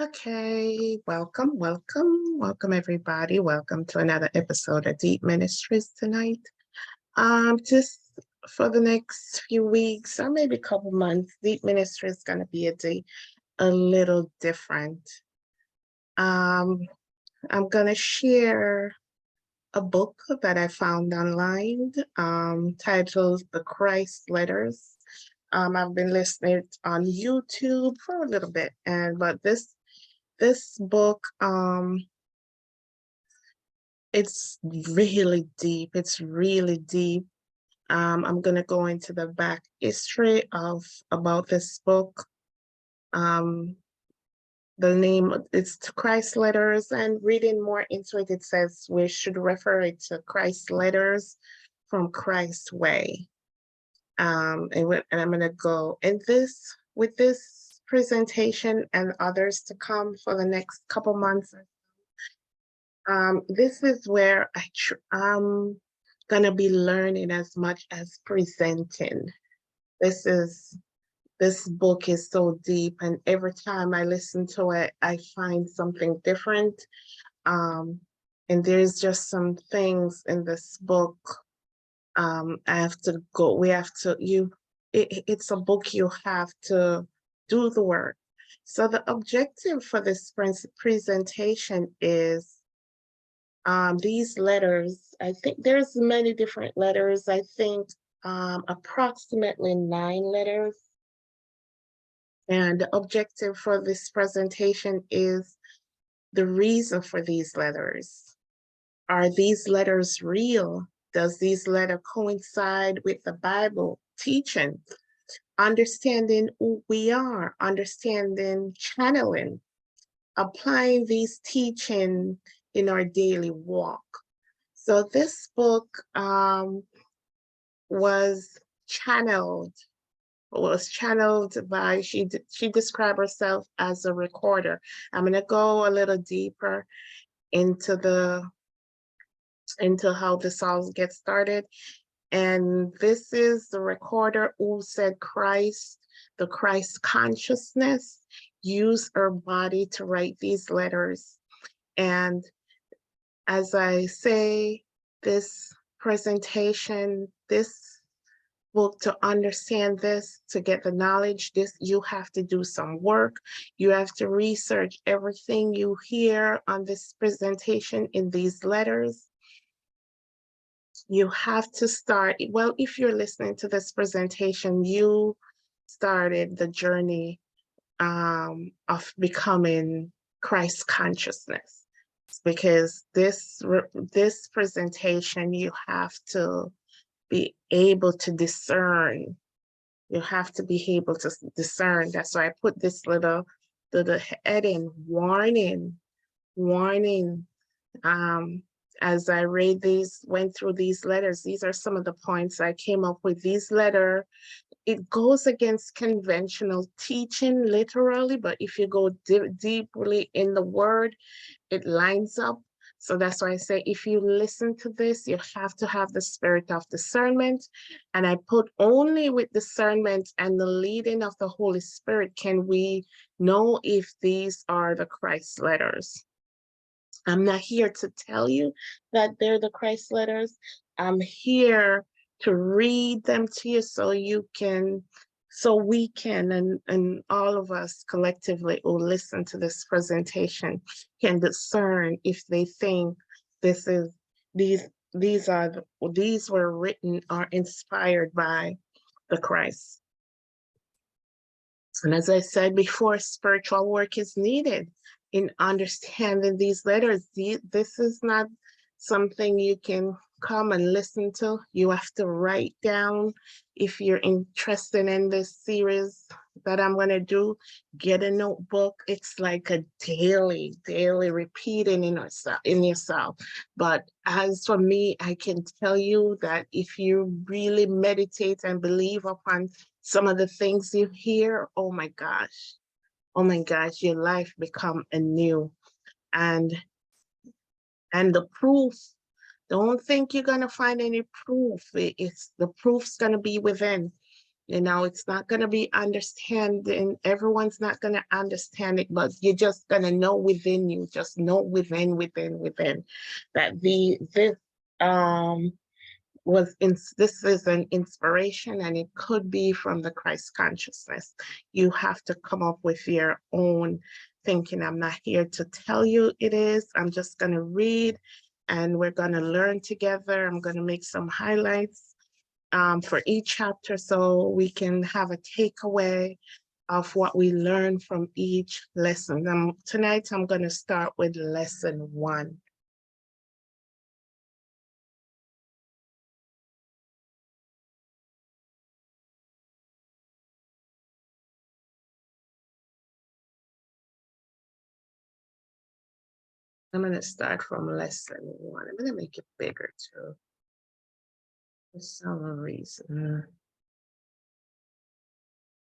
Okay, welcome everybody. Welcome to another episode of Deep Ministries tonight. Just for the next few weeks or maybe a couple months, Deep Ministry is gonna be a little different. Um, I'm gonna share a book that I found online, titled The Christ Letters. I've been listening on YouTube for a little bit, but this book, it's really deep. It's really deep. I'm gonna go into the back history of about this book. Um, the name, it's Christ Letters, and reading more into it, it says we should refer it to Christ Letters from Christ's Way. And I'm gonna go in this with this presentation and others to come for the next couple months. This is where I'm gonna be learning as much as presenting. This book is so deep, and every time I listen to it, I find something different. And there's just some things in this book. I have to go. We have to. It's a book you have to do the work. So the objective for this presentation is these letters. I think there's many different letters. I think approximately 9 letters. And the objective for this presentation is the reason for these letters. Are these letters real? Does these letter coincide with the Bible teaching? Understanding who we are, understanding channeling, applying these teaching in our daily walk. So this book was channeled by, she described herself as a recorder. I'm gonna go a little deeper into how this all gets started. And this is the recorder who said the Christ consciousness used her body to write these letters. And as I say, this presentation, this book, to understand this, to get the knowledge, you have to do some work. You have to research everything you hear on this presentation in these letters. You have to start, well, if you're listening to this presentation, you started the journey of becoming Christ consciousness, because this presentation, you have to be able to discern. You have to be able to discern. That's why I put this little heading, warning. As I went through these letters, these are some of the points I came up with. These letter, it goes against conventional teaching literally, but if you go deeply in the word, it lines up. So that's why I say, if you listen to this, you have to have the spirit of discernment. And I put only with discernment and the leading of the Holy Spirit can we know if these are the Christ letters. I'm not here to tell you that they're the Christ letters. I'm here to read them to you so we can, and all of us collectively who listen to this presentation can discern if they think these were written or inspired by the Christ. And as I said before, spiritual work is needed in understanding these letters. This is not something you can come and listen to. You have to write down. If you're interested in this series that I'm going to do, get a notebook. It's like a daily repeating in yourself. But as for me, I can tell you that if you really meditate and believe upon some of the things you hear, oh my gosh, your life become anew. And the proof, don't think you're gonna find any proof. The proof's gonna be within. You know, it's not going to be understanding. Everyone's not going to understand it, but you're just going to know within you, just know within that this um this is an inspiration, and it could be from the Christ consciousness. You have to come up with your own thinking. I'm not here to tell you it is. I'm just going to read, and we're going to learn together. I'm going to make some highlights for each chapter so we can have a takeaway of what we learn from each lesson. Tonight, I'm going to start with lesson 1. I'm going to start from lesson 1. I'm going to make it bigger too, for some reason.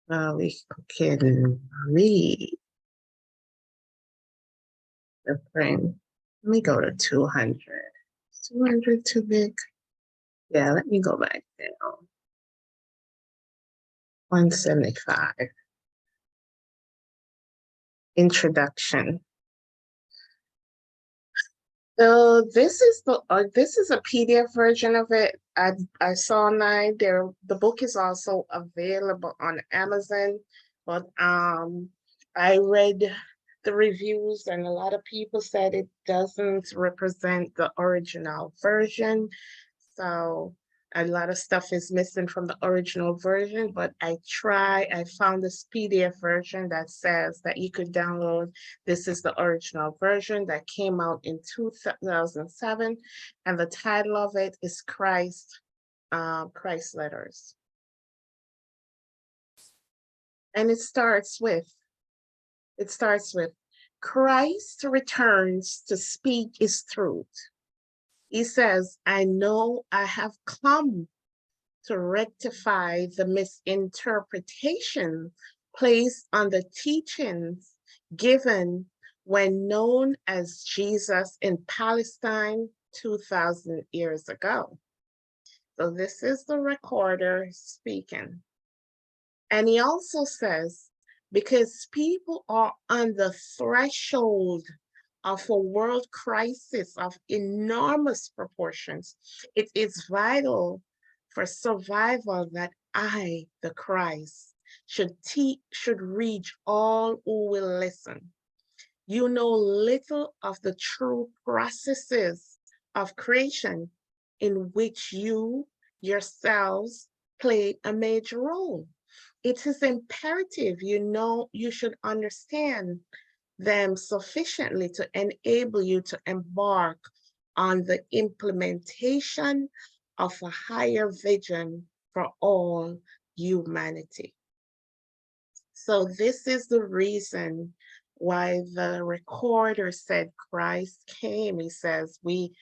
We can read the print. Let me go to 200. 200 too big? Yeah, let me go back down. 175. Introduction. So this is a PDF version of it. I saw online there. The book is also available on Amazon, but I read the reviews, and a lot of people said it doesn't represent the original version. So a lot of stuff is missing from the original version, but I found this PDF version that says that you could download. This is the original version that came out in 2007, and the title of it is Christ Letters. And it starts with Christ returns to speak his truth. He says, I know I have come to rectify the misinterpretation placed on the teachings given when known as Jesus in Palestine 2,000 years ago. So this is the recorder speaking. And he also says, because people are on the threshold of a world crisis of enormous proportions, it is vital for survival that I, the Christ, should reach all who will listen. You know little of the true processes of creation in which you yourselves play a major role. It is imperative you should understand them sufficiently to enable you to embark on the implementation of a higher vision for all humanity. So this is the reason why the recorder said Christ came. He says, we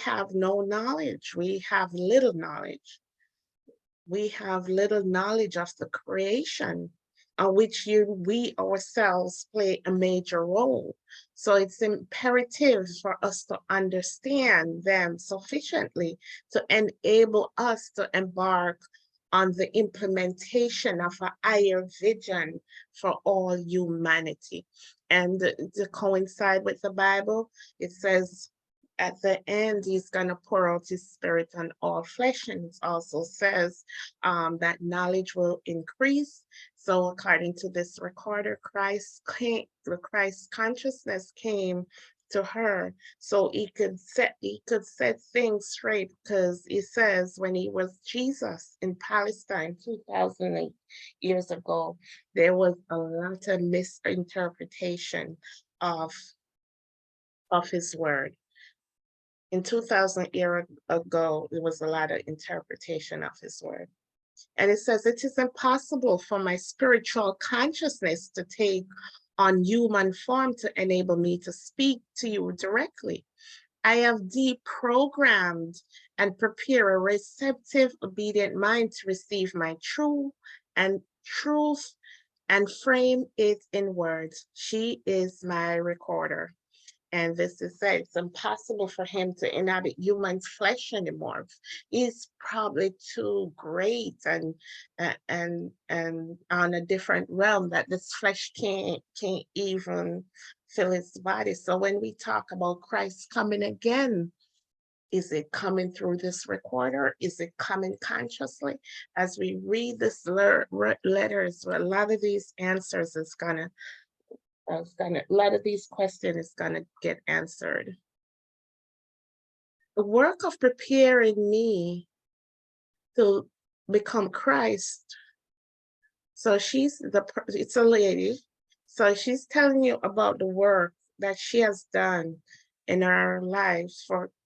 have no knowledge. We have little knowledge. We have little knowledge of the creation on which we ourselves play a major role. So it's imperative for us to understand them sufficiently to enable us to embark on the implementation of a higher vision for all humanity. And to coincide with the Bible, it says, at the end, he's going to pour out his spirit on all flesh. And it also says that knowledge will increase. So according to this recorder, the Christ consciousness came to her so he could set things straight, because he says when he was Jesus in Palestine 2,000 years ago, there was a lot of misinterpretation of his word. In 2,000 years ago, there was a lot of interpretation of his word. And it says, it is impossible for my spiritual consciousness to take on human form to enable me to speak to you directly. I have deprogrammed and prepare a receptive, obedient mind to receive my truth and frame it in words. She is my recorder. And this is said, it's impossible for him to inhabit human flesh anymore. He's probably too great and on a different realm that this flesh can't even fill his body. So when we talk about Christ coming again, is it coming through this recorder? Is it coming consciously? As we read this letters, a lot of these answers is gonna a lot of these questions is gonna get answered. The work of preparing me to become Christ. So it's a lady. So she's telling you about the work that she has done in her life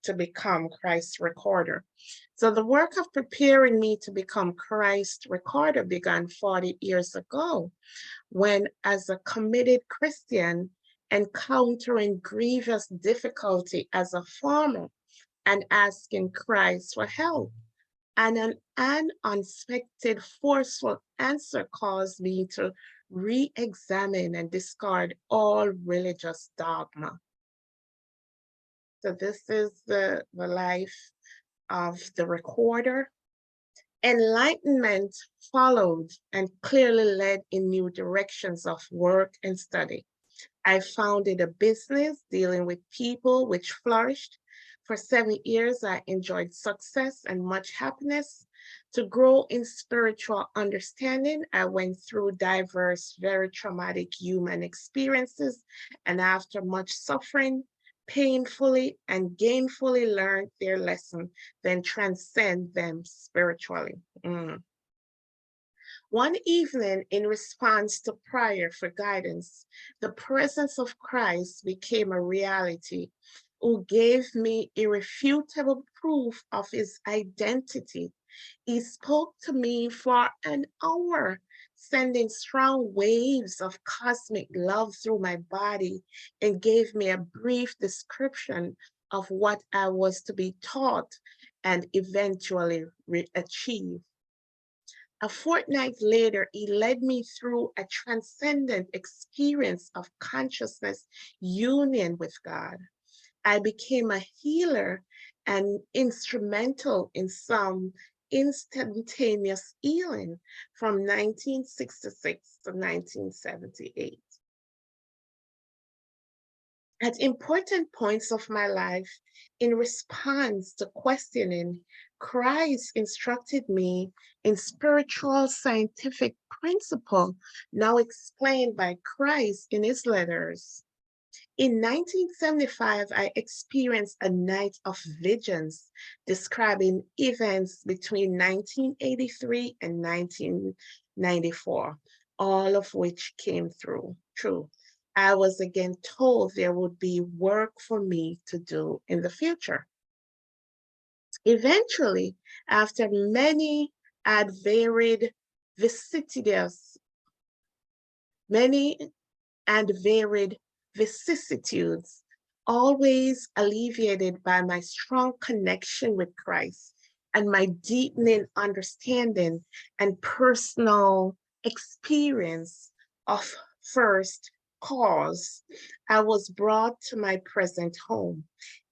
to become Christ's recorder. So the work of preparing me to become Christ's recorder began 40 years ago, when, as a committed Christian, encountering grievous difficulty as a farmer and asking Christ for help. And an unexpected, forceful answer caused me to re-examine and discard all religious dogma. So this is the life of the recorder. Enlightenment followed and clearly led in new directions of work and study. I founded a business dealing with people which flourished. For 7 years, I enjoyed success and much happiness. To grow in spiritual understanding, I went through diverse, very traumatic human experiences, and after much suffering, painfully and gainfully learned their lesson, then transcend them spiritually. One evening, in response to prayer for guidance, the presence of Christ became a reality, who gave me irrefutable proof of his identity. He spoke to me for an hour, sending strong waves of cosmic love through my body, and gave me a brief description of what I was to be taught and eventually achieve. A fortnight later, he led me through a transcendent experience of consciousness union with God. I became a healer and instrumental in some instantaneous healing from 1966 to 1978. At important points of my life, in response to questioning, Christ instructed me in spiritual scientific principle, now explained by Christ in his letters. In 1975, I experienced a night of visions describing events between 1983 and 1994, all of which came true. I was again told there would be work for me to do in the future. Eventually, after many and varied vicissitudes, many and varied vicissitudes, always alleviated by my strong connection with Christ and my deepening understanding and personal experience of first cause, I was brought to my present home.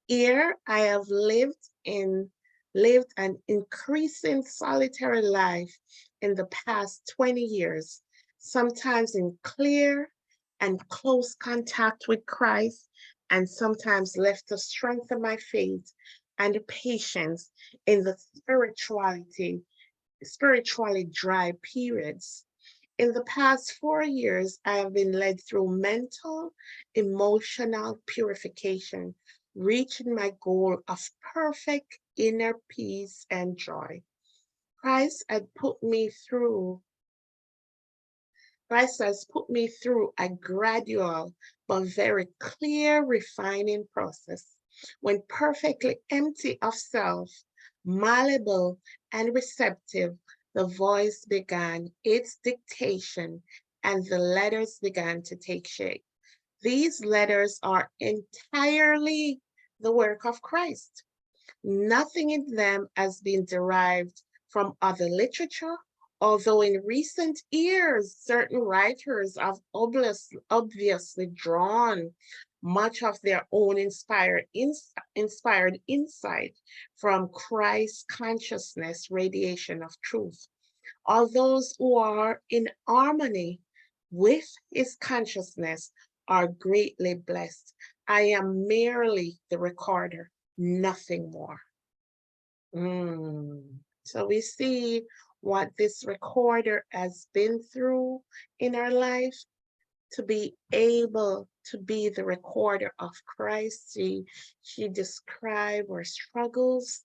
Here I have lived an increasing solitary life in the past 20 years, sometimes in clear and close contact with Christ, and sometimes left to strengthen my faith and patience in the spiritually dry periods. In the past 4 years, I have been led through mental, emotional purification, reaching my goal of perfect inner peace and joy. Christ had put me through Christ has put me through a gradual but very clear refining process. When perfectly empty of self, malleable and receptive, the voice began its dictation and the letters began to take shape. These letters are entirely the work of Christ. Nothing in them has been derived from other literature, although in recent years, certain writers have obviously drawn much of their own inspired insight from Christ's consciousness radiation of truth. All those who are in harmony with his consciousness are greatly blessed. I am merely the recorder, nothing more. So we see what this recorder has been through in our life to be able to be the recorder of Christ. She described her struggles.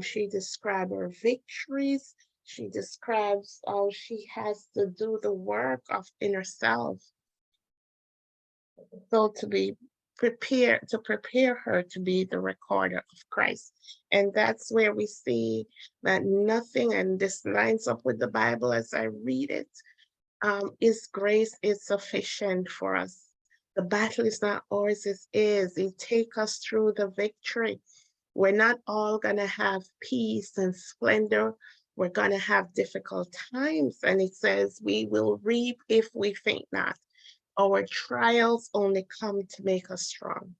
She described her victories. She describes how she has to do the work of inner self. So to be prepared, to prepare her to be the recorder of Christ. And that's where we see that nothing, and this lines up with the Bible as I read it, his grace is sufficient for us. The battle is not ours, it is. He take us through the victory. We're not all gonna have peace and splendor. We're gonna have difficult times. And it says we will reap if we faint not. Our trials only come to make us strong.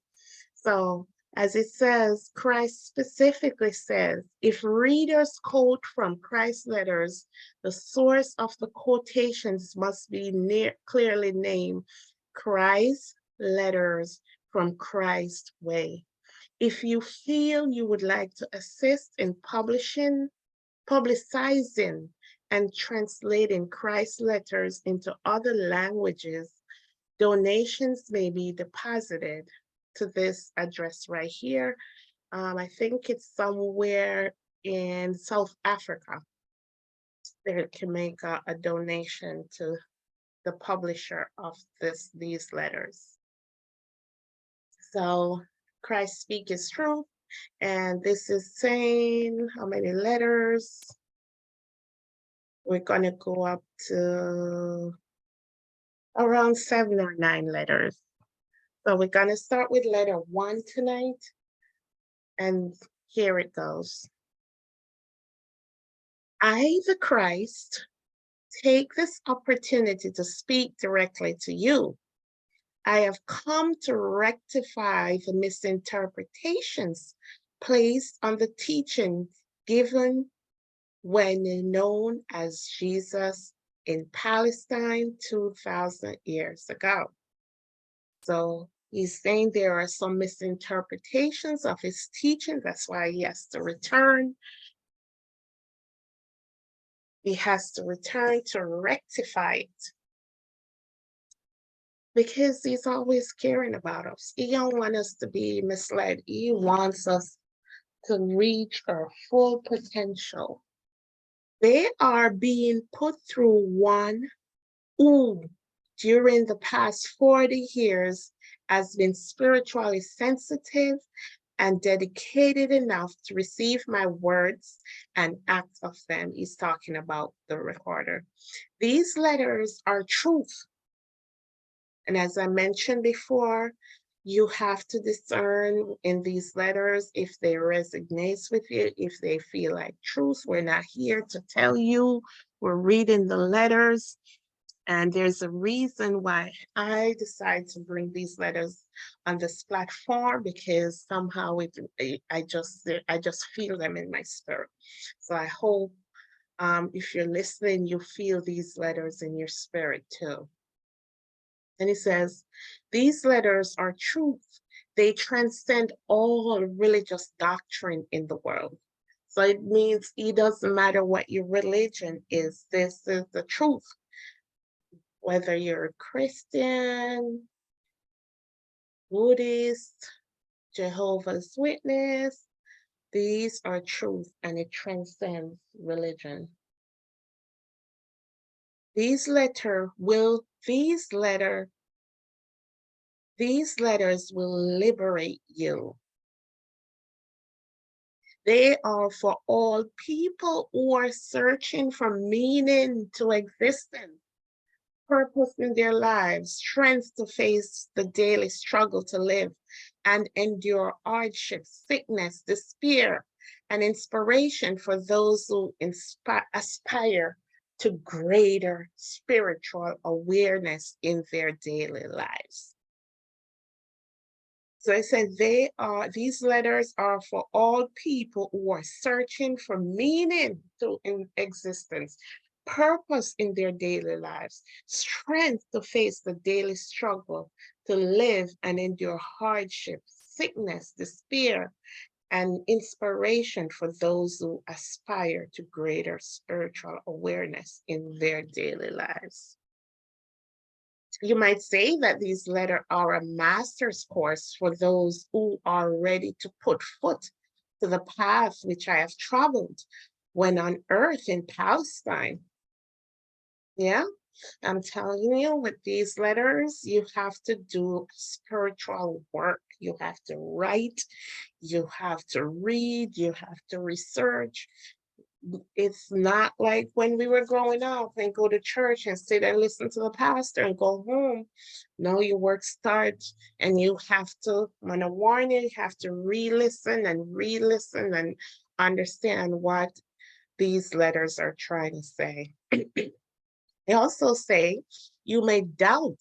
So as it says, Christ specifically says, if readers quote from Christ's letters, the source of the quotations must be clearly named Christ's letters from Christ's way. If you feel you would like to assist in publicizing, and translating Christ's letters into other languages, donations may be deposited to this address right here. I think it's somewhere in South Africa. They can make a donation to the publisher of these letters. So Christ speak is true. And this is saying how many letters? We're gonna go up to around 7 or 9 letters. So we're gonna start with letter 1 tonight. And here it goes. I, the Christ, take this opportunity to speak directly to you. I have come to rectify the misinterpretations placed on the teaching given when known as Jesus in Palestine 2,000 years ago. So he's saying there are some misinterpretations of his teaching. That's why he has to return. He has to return to rectify it. Because he's always caring about us. He don't want us to be misled. He wants us to reach our full potential. They are being put through one who, during the past 40 years, has been spiritually sensitive and dedicated enough to receive my words and act of them. He's talking about the recorder. These letters are truth. And as I mentioned before, you have to discern in these letters if they resonate with you, if they feel like truth. We're not here to tell you. We're reading the letters. And there's a reason why I decided to bring these letters on this platform, because somehow I just feel them in my spirit. So I hope if you're listening, you feel these letters in your spirit too. And he says, these letters are truth. They transcend all religious doctrine in the world. So it means it doesn't matter what your religion is. This is the truth. Whether you're a Christian, Buddhist, Jehovah's Witness, these are truth and it transcends religion. These letters will liberate you. They are for all people who are searching for meaning to existence, purpose in their lives, strength to face the daily struggle to live and endure hardship, sickness, despair, and inspiration for those who aspire to greater spiritual awareness in their daily lives. So I said these letters are for all people who are searching for meaning to in existence, purpose in their daily lives, strength to face the daily struggle, to live and endure hardship, sickness, despair, and inspiration for those who aspire to greater spiritual awareness in their daily lives. You might say that these letters are a master's course for those who are ready to put foot to the path which I have traveled when on earth in Palestine. Yeah, I'm telling you, with these letters, you have to do spiritual work. You have to write, you have to read, you have to research. It's not like when we were growing up and go to church and sit and listen to the pastor and go home. No, your work starts and you have to, when I warn you, you have to re-listen and understand what these letters are trying to say. They also say you may doubt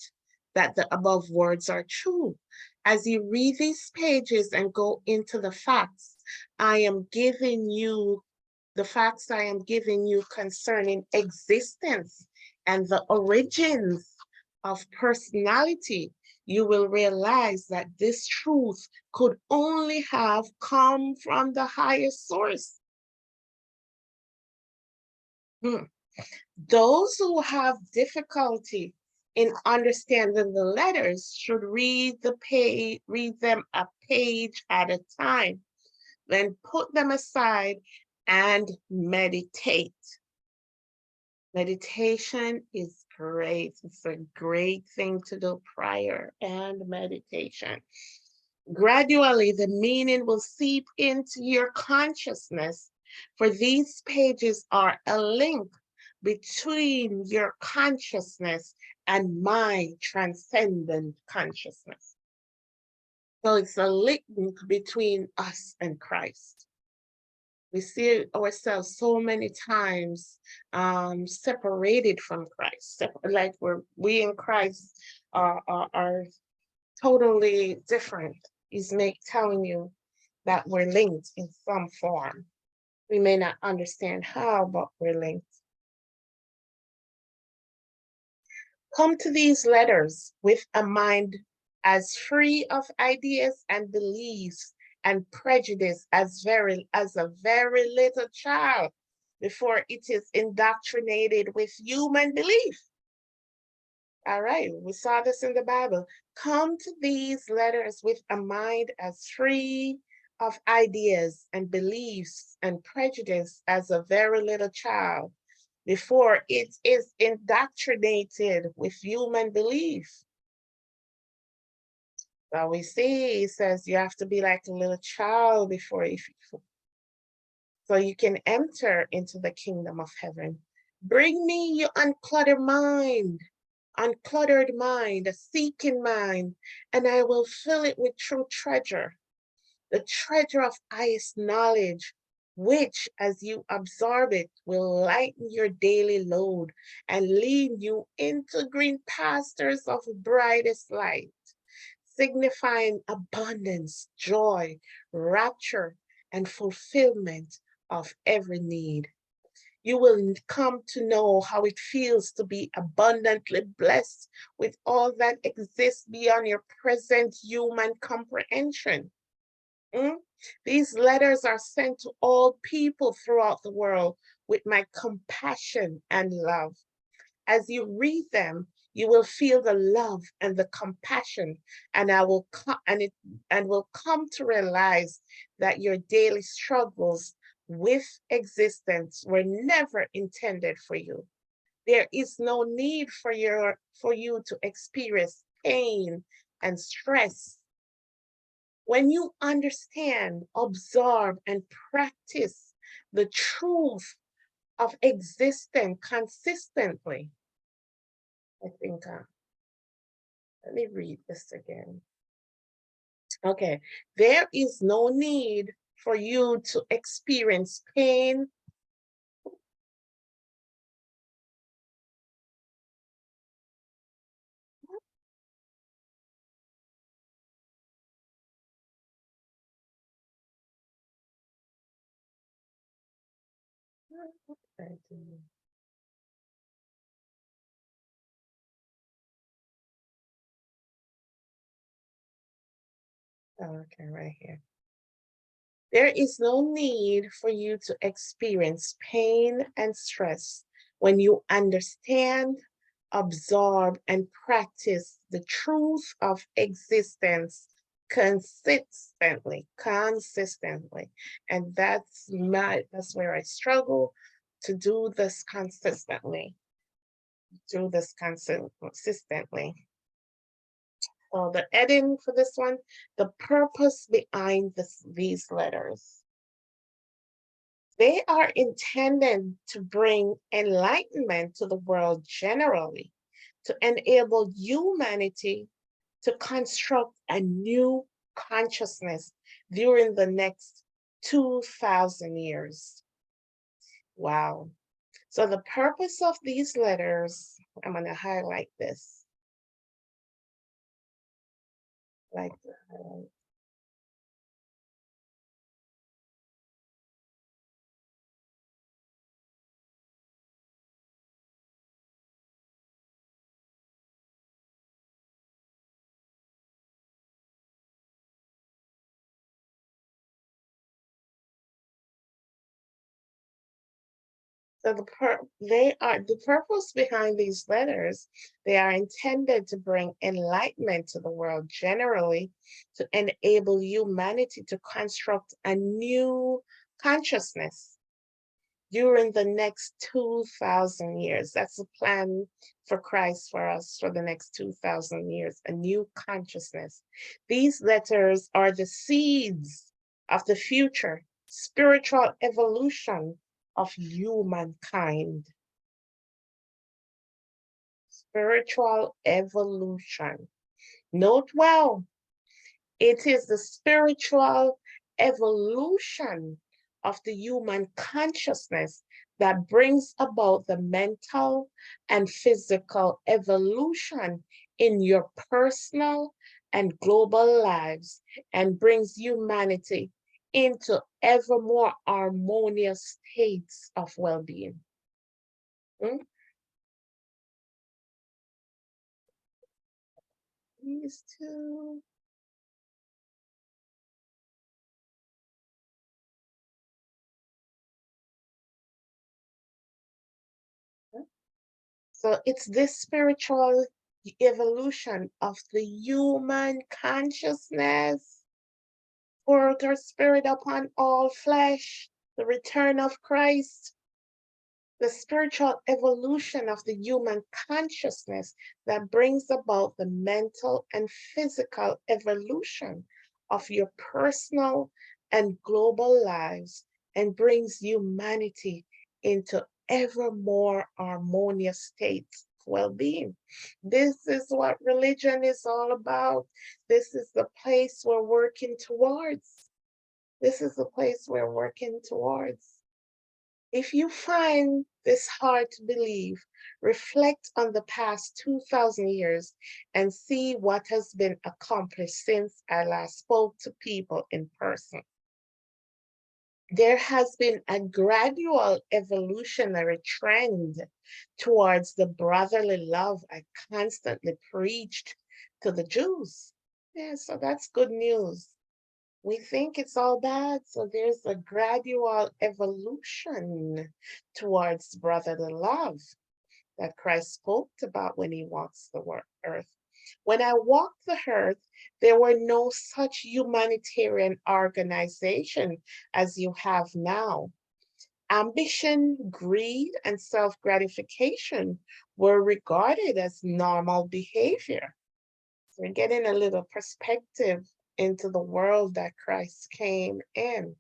that the above words are true. As you read these pages and go into the facts, I am giving you the facts I am giving you concerning existence and the origins of personality, you will realize that this truth could only have come from the highest source. Those who have difficulty in understanding the letters should read them a page at a time, then put them aside and meditate. Meditation is great. It's a great thing to do, prayer and meditation. Gradually, the meaning will seep into your consciousness, for these pages are a link between your consciousness and my transcendent consciousness. So it's a link between us and Christ. We see ourselves so many times separated from Christ, like we in Christ are totally different. He's telling you that we're linked in some form. We may not understand how, but we're linked. Come to these letters with a mind as free of ideas and beliefs and prejudice as a very little child before it is indoctrinated with human belief. All right, we saw this in the Bible. Come to these letters with a mind as free of ideas and beliefs and prejudice as a very little child before it is indoctrinated with human belief. So we see, he says you have to be like a little child so you can enter into the kingdom of heaven. Bring me your uncluttered mind, a seeking mind, and I will fill it with true treasure, the treasure of highest knowledge, which, as you absorb it, will lighten your daily load and lead you into green pastures of brightest light, signifying abundance, joy, rapture, and fulfillment of every need. You will come to know how it feels to be abundantly blessed with all that exists beyond your present human comprehension. These letters are sent to all people throughout the world with my compassion and love. As you read them, you will feel the love and the compassion, and will come to realize that your daily struggles with existence were never intended for you. There is no need for you to experience pain and stress. When you understand, absorb, and practice the truth of existence consistently, I think, let me read this again. Okay, there is no need for you to experience pain. Okay, right here. There is no need for you to experience pain and stress when you understand, absorb, and practice the truth of existence consistently. And that's where I struggle to do this consistently, consistently. So the heading for this one, the purpose behind these letters. They are intended to bring enlightenment to the world generally, to enable humanity to construct a new consciousness during the next 2,000 years. Wow. So the purpose of these letters, I'm going to highlight this. Like So the purpose behind these letters, they are intended to bring enlightenment to the world generally, to enable humanity to construct a new consciousness during the next 2,000 years. That's the plan for Christ for us for the next 2,000 years, a new consciousness. These letters are the seeds of the future spiritual evolution of humankind. Spiritual evolution. Note well, it is the spiritual evolution of the human consciousness that brings about the mental and physical evolution in your personal and global lives and brings humanity into ever more harmonious states of well-being. These two. So it's this spiritual evolution of the human consciousness, poured her spirit upon all flesh, the return of Christ, the spiritual evolution of the human consciousness that brings about the mental and physical evolution of your personal and global lives and brings humanity into ever more harmonious states of well-being. This is what religion is all about. This is the place we're working towards. This is the place we're working towards. If you find this hard to believe, reflect on the past 2,000 years and see what has been accomplished since I last spoke to people in person. There has been a gradual evolutionary trend towards the brotherly love I constantly preached to the Jews. Yeah, so that's good news. We think it's all bad, so there's a gradual evolution towards brotherly love that Christ spoke about when he walks the earth. When I walked the earth, there were no such humanitarian organization as you have now. Ambition, greed, and self-gratification were regarded as normal behavior. We're getting a little perspective into the world that Christ came in.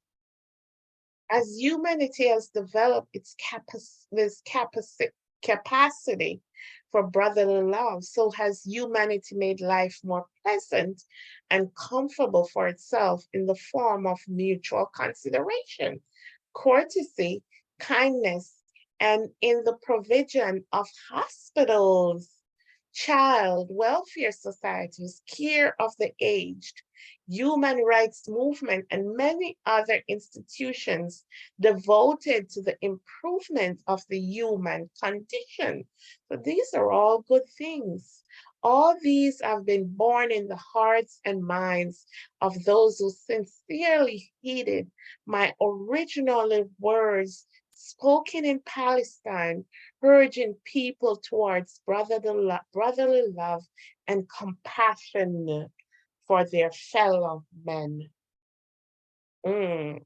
As humanity has developed its capacity for brotherly love, so has humanity made life more pleasant and comfortable for itself in the form of mutual consideration, courtesy, kindness, and in the provision of hospitals child welfare societies, care of the aged, human rights movement, and many other institutions devoted to the improvement of the human condition. So these are all good things. All these have been born in the hearts and minds of those who sincerely heeded my original words spoken in Palestine, urging people towards brotherly love and compassion for their fellow men. Mm.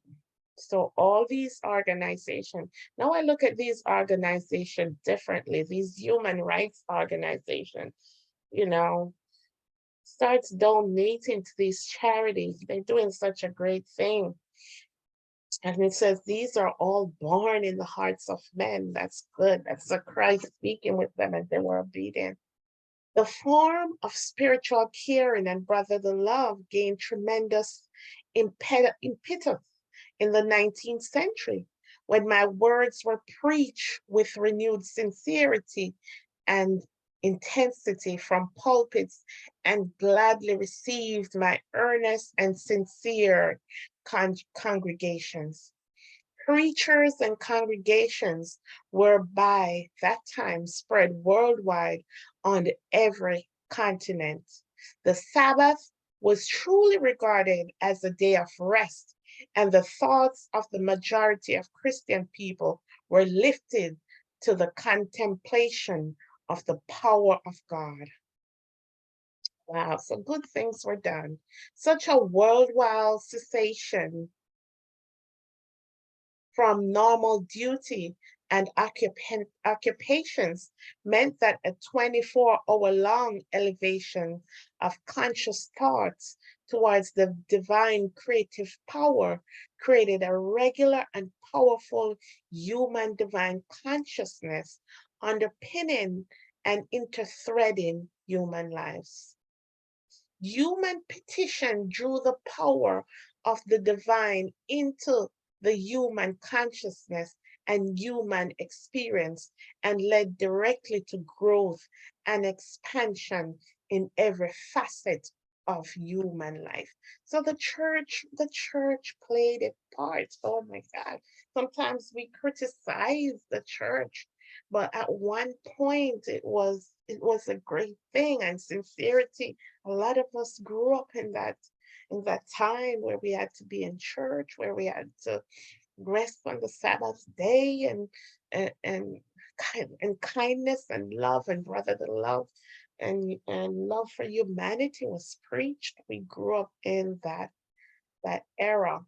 So all these organizations, now I look at these organizations differently, these human rights organizations, you know, starts donating to these charities. They're doing such a great thing. And it says these are all born in the hearts of men. That's good. That's the Christ speaking with them as they were obedient. The form of spiritual caring and brotherly love gained tremendous impetus in the 19th century when my words were preached with renewed sincerity and intensity from pulpits and gladly received my earnest and sincere congregations. Preachers and congregations were by that time spread worldwide on every continent. The Sabbath was truly regarded as a day of rest, and the thoughts of the majority of Christian people were lifted to the contemplation of the power of God. Wow, so good things were done. Such a worldwide cessation from normal duty and occupations meant that a 24-hour-long elevation of conscious thoughts towards the divine creative power created a regular and powerful human divine consciousness underpinning and interthreading human lives. Human petition drew the power of the divine into the human consciousness and human experience and led directly to growth and expansion in every facet of human life. So the church played its part. Oh my God. Sometimes we criticize the church, but at one point it was a great thing, and sincerity, a lot of us grew up in that time where we had to be in church, where we had to rest on the Sabbath day, and kindness and love and brotherly love and love for humanity was preached. We grew up in that era.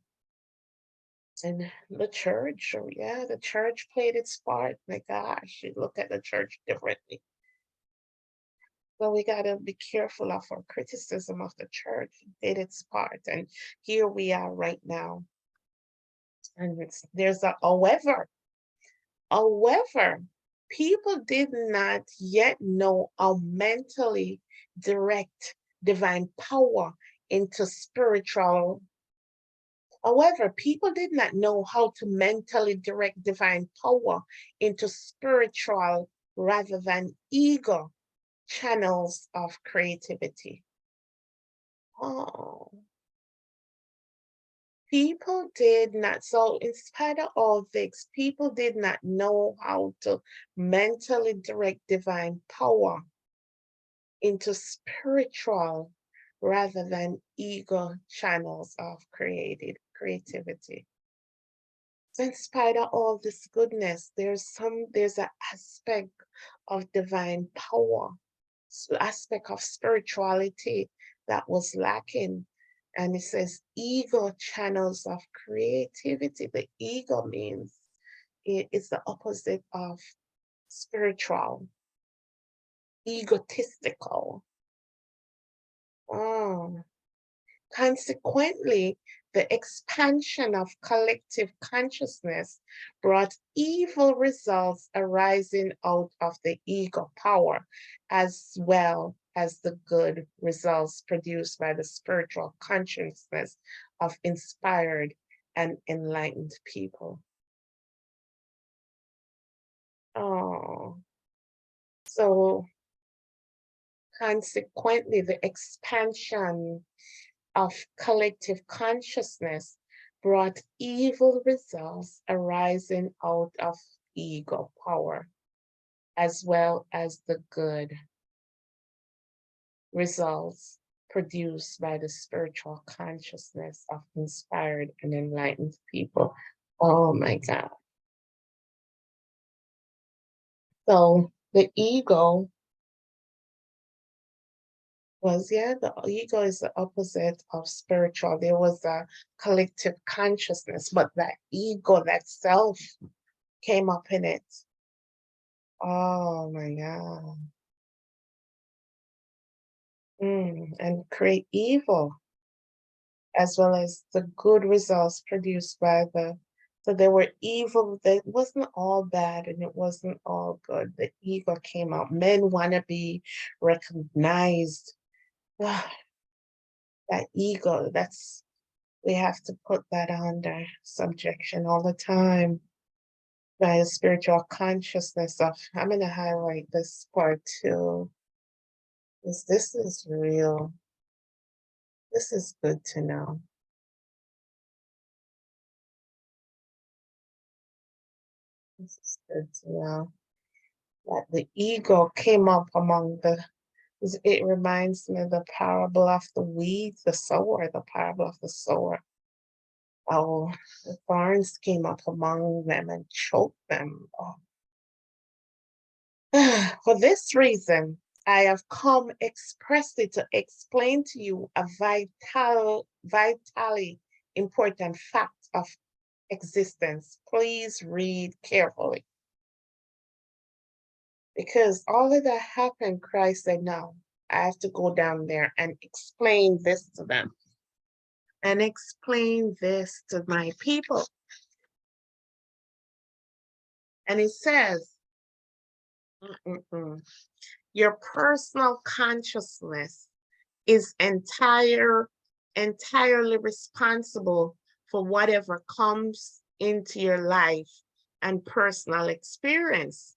And the church, oh yeah, the church played its part. My gosh, you look at the church differently. So we got to be careful of our criticism of the church. It did its part. And here we are right now. And there's a however. However, people did not yet know how mentally direct divine power into spiritual. However, people did not know how to mentally direct divine power into spiritual rather than ego channels of creativity. Oh, people did not, so in spite of all this, people did not know how to mentally direct divine power into spiritual rather than ego channels of creativity. So in spite of all this goodness, there's an aspect of divine power, aspect of spirituality that was lacking. And it says ego channels of creativity. The ego means it's the opposite of spiritual, egotistical. Oh. Consequently, the expansion of collective consciousness brought evil results arising out of the ego power, as well as the good results produced by the spiritual consciousness of inspired and enlightened people. Oh, so Consequently, the expansion of collective consciousness brought evil results arising out of ego power, as well as the good results produced by the spiritual consciousness of inspired and enlightened people. Oh my God. So the ego the ego is the opposite of spiritual. There was a collective consciousness, but that ego, that self came up in it. Oh my God. And create evil, as well as the good results produced by so they were evil. It wasn't all bad and it wasn't all good. The ego came out. Men want to be recognized. Ah, that ego, we have to put that under subjection all the time by the spiritual consciousness of, I'm going to highlight this part too, because this is real. This is good to know. This is good to know that the ego came up among it reminds me of the parable of the weeds, the sower, the parable of the sower. Oh, the thorns came up among them and choked them. Oh. For this reason, I have come expressly to explain to you a vitally important fact of existence. Please read carefully. Because all of that happened, Christ said, no, I have to go down there and explain this to them. And explain this to my people. And it says, your personal consciousness is entirely responsible for whatever comes into your life and personal experience.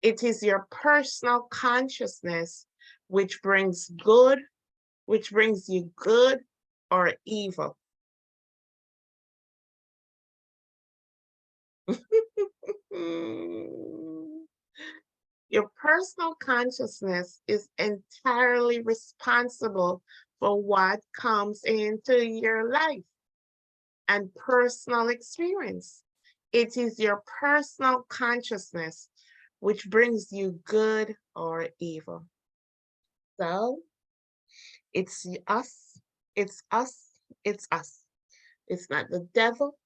It is your personal consciousness which brings you good or evil. Your personal consciousness is entirely responsible for what comes into your life and personal experience. It is your personal consciousness which brings you good or evil. So it's us, it's us, it's us. It's not the devil,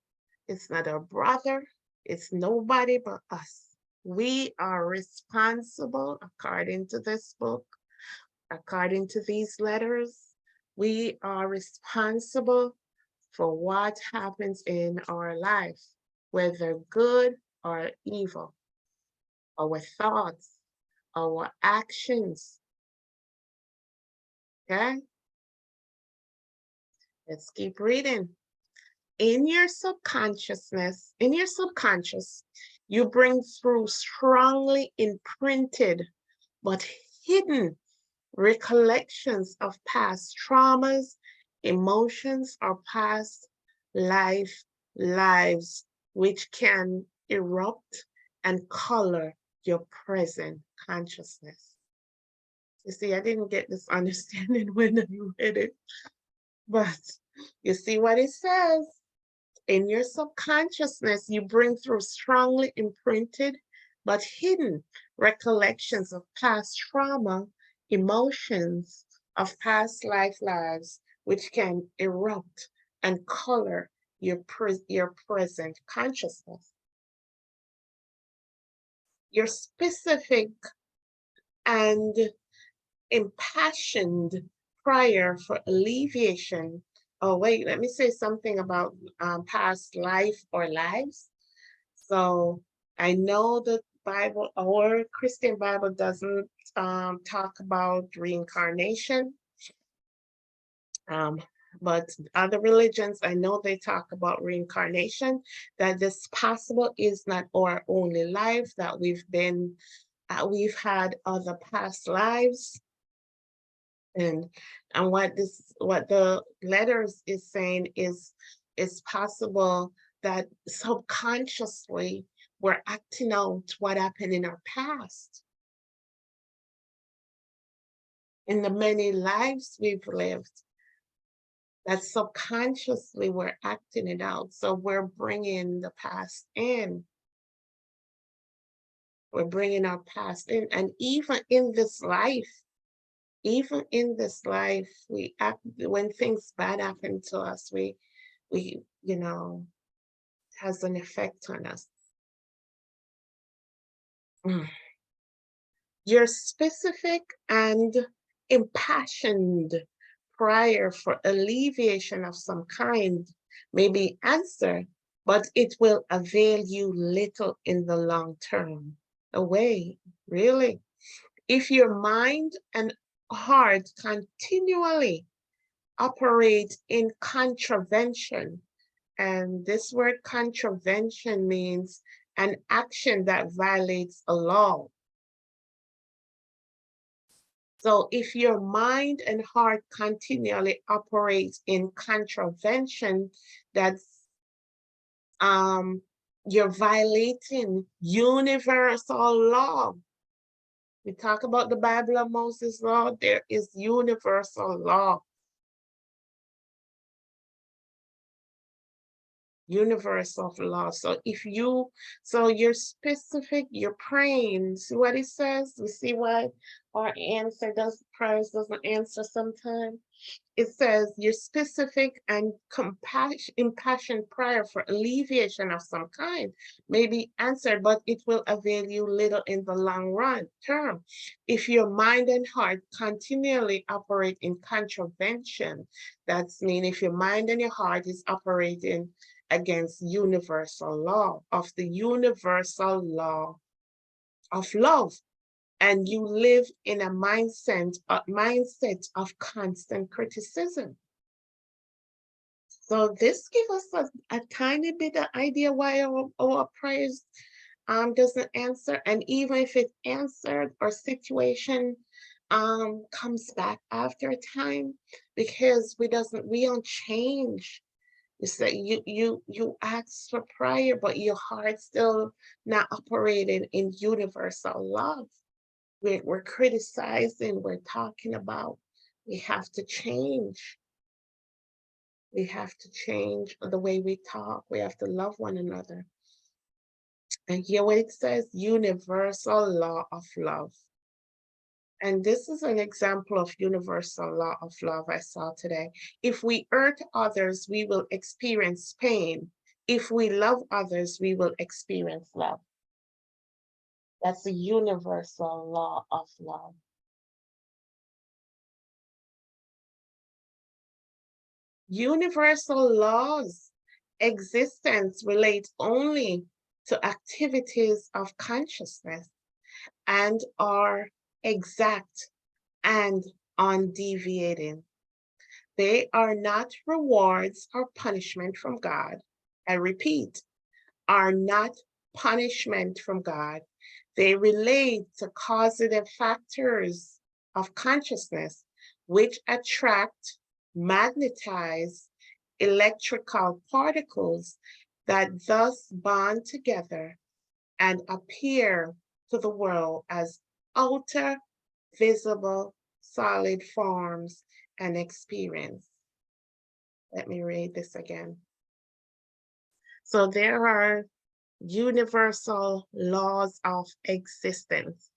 it's not our brother, it's nobody but us. We are responsible, according to this book, according to these letters, we are responsible for what happens in our life, whether good or evil, our thoughts, our actions. Okay? Let's keep reading. In your subconscious, you bring through strongly imprinted but hidden recollections of past traumas, emotions, or past lives, which can erupt and color your present consciousness. You see, I didn't get this understanding when I read it, but you see what it says? In your subconsciousness, you bring through strongly imprinted but hidden recollections of past trauma, emotions of past lives, which can erupt and color your present consciousness. Your specific and impassioned prayer for alleviation. Oh, wait, let me say something about past life or lives. So I know the Bible, our Christian Bible doesn't talk about reincarnation. But other religions, I know they talk about reincarnation, that this possible is not our only life, that we've had other past lives. And what the letters is saying is it's possible that subconsciously we're acting out what happened in our past, in the many lives we've lived, that subconsciously we're acting it out. So we're bringing the past in. We're bringing our past in. And even in this life, we act when things bad happen to us, we, has an effect on us. Mm. Your specific and impassioned prayer for alleviation of some kind may be answered, but it will avail you little in the long term. Away, really. If your mind and heart continually operate in contravention, and this word contravention means an action that violates a law. So if your mind and heart continually operate in contravention, that's you're violating universal law. We talk about the Bible of Moses law, there is universal law. Universal law. So you're specific, you're praying. See what it says? We see what our prayers doesn't answer sometimes. It says your specific and impassioned prayer for alleviation of some kind may be answered, but it will avail you little in the long term. If your mind and heart continually operate in contravention, that's mean if your mind and your heart is operating against universal law, of the universal law of love, and you live in a mindset of constant criticism. So this gives us a tiny bit of idea why our prayers doesn't answer, and even if it answered, our situation comes back after a time, because we don't change. You say you ask for prayer, but your heart still not operating in universal love. We're criticizing, we're talking about. We have to change. We have to change the way we talk. We have to love one another. And here what it says, universal law of love. And this is an example of universal law of love I saw today. If we hurt others, we will experience pain. If we love others, we will experience love. That's the universal law of love. Universal laws existence relates only to activities of consciousness and are exact and undeviating. They are not rewards or punishment from God. I repeat, are not punishment from God. They relate to causative factors of consciousness which attract, magnetize electrical particles that thus bond together and appear to the world as outer visible solid forms and experience. Let me read this again. So there are universal laws of existence.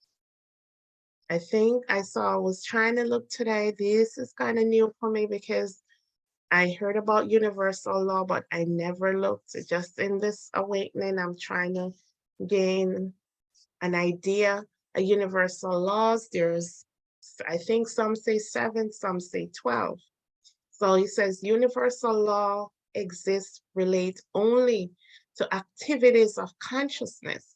I think I was trying to look today. This is kind of new for me because I heard about universal law, but I never looked. Just in this awakening, I'm trying to gain an idea of universal laws. There's, I think some say 7, some say 12. So he says universal law exists, relates only to activities of consciousness.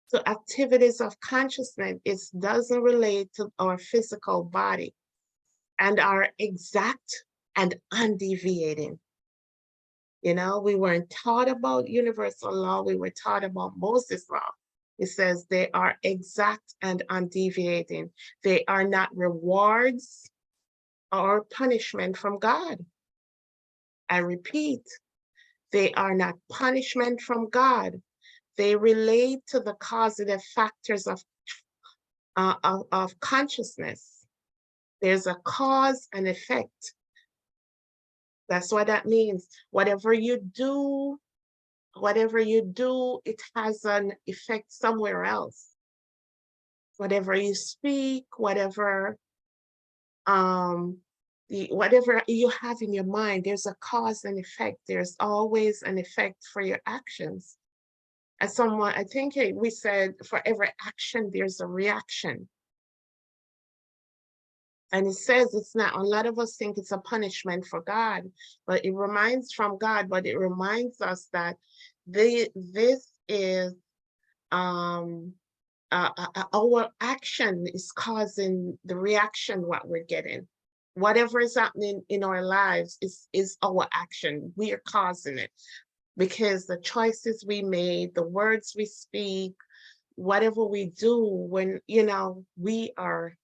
So activities of consciousness, it doesn't relate to our physical body and are exact and undeviating. You know, we weren't taught about universal law, we were taught about Moses' law. It says they are exact and undeviating. They are not rewards or punishment from God. I repeat, they are not punishment from God. They relate to the causative factors of consciousness. There's a cause and effect. That's what that means. Whatever you do, it has an effect somewhere else. Whatever you speak, whatever whatever you have in your mind, there's a cause and effect. There's always an effect for your actions. As someone, I think we said, for every action, there's a reaction. And it says it's not, a lot of us think it's a punishment for God, but it reminds from God, but it reminds us that this is, our action is causing the reaction, what we're getting. Whatever is happening in our lives is our action. We are causing it because the choices we made, the words we speak, whatever we do, when, we are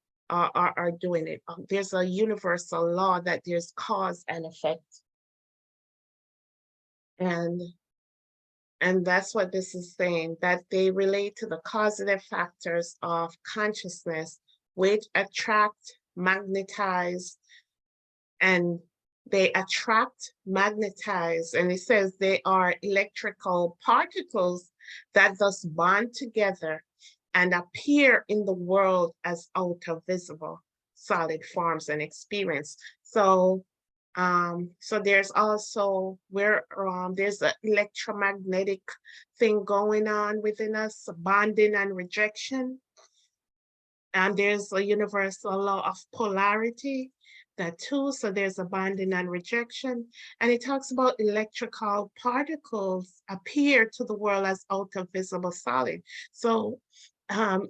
doing it. There's a universal law that there's cause and effect. And that's what this is saying, that they relate to the causative factors of consciousness, which attract, magnetize, and they attract, magnetize, and it says they are electrical particles that thus bond together and appear in the world as outer visible solid forms and experience. So there's also there's an electromagnetic thing going on within us, bonding and rejection. And there's a universal law of polarity, that too. So there's a bonding and rejection. And it talks about electrical particles appear to the world as outer visible solid. So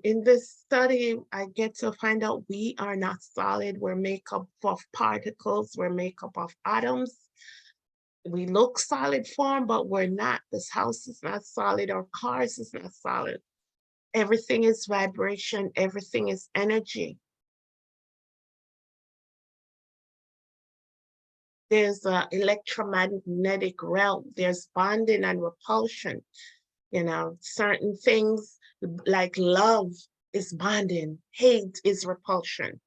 in this study, I get to find out we are not solid. We're made up of particles. We're made up of atoms. We look solid form, but we're not. This house is not solid. Our cars is not solid. Everything is vibration. Everything is energy. There's an electromagnetic realm. There's bonding and repulsion. Certain things like love is bonding, hate is repulsion.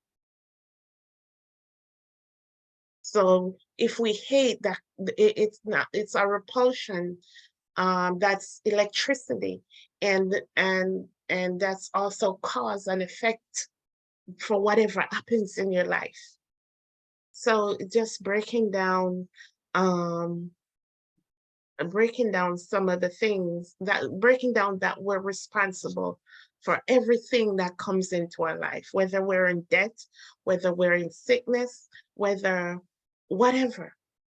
So if we hate, that it's a repulsion. That's electricity, and that's also cause and effect for whatever happens in your life. So just breaking down some of the things breaking down that we're responsible for everything that comes into our life, whether we're in debt, whether we're in sickness, whether whatever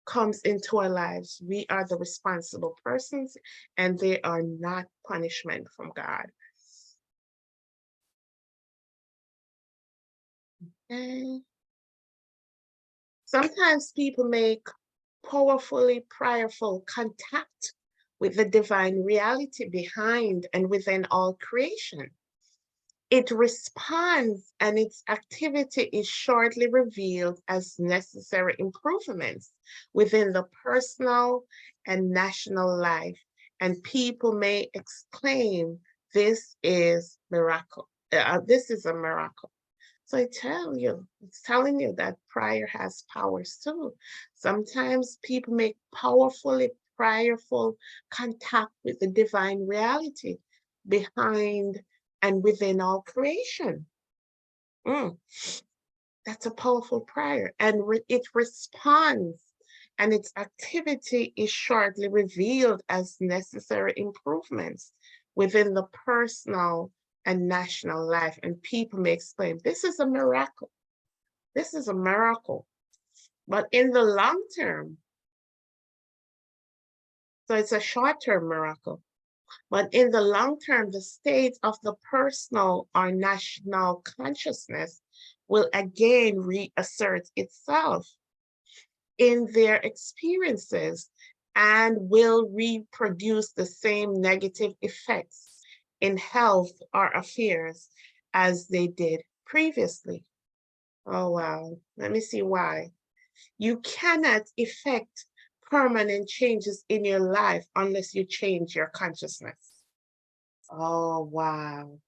comes into our lives, we are the responsible persons, and they are not punishment from God. Okay. Sometimes people make powerfully prayerful contact with the divine reality behind and within all creation. It responds, and its activity is shortly revealed as necessary improvements within the personal and national life. And people may exclaim, this is miracle. This is a miracle. So it's telling you that prayer has powers too. Sometimes people make powerfully prayerful contact with the divine reality behind and within all creation. That's a powerful prayer. And it responds, and its activity is shortly revealed as necessary improvements within the personal and national life. And people may exclaim, this is a miracle. This is a miracle. But in the long term, so it's a short-term miracle. But in the long term, the state of the personal or national consciousness will again reassert itself in their experiences and will reproduce the same negative effects in health or affairs as they did previously. Oh, wow. Let me see why. You cannot effect permanent changes in your life unless you change your consciousness. Oh, wow.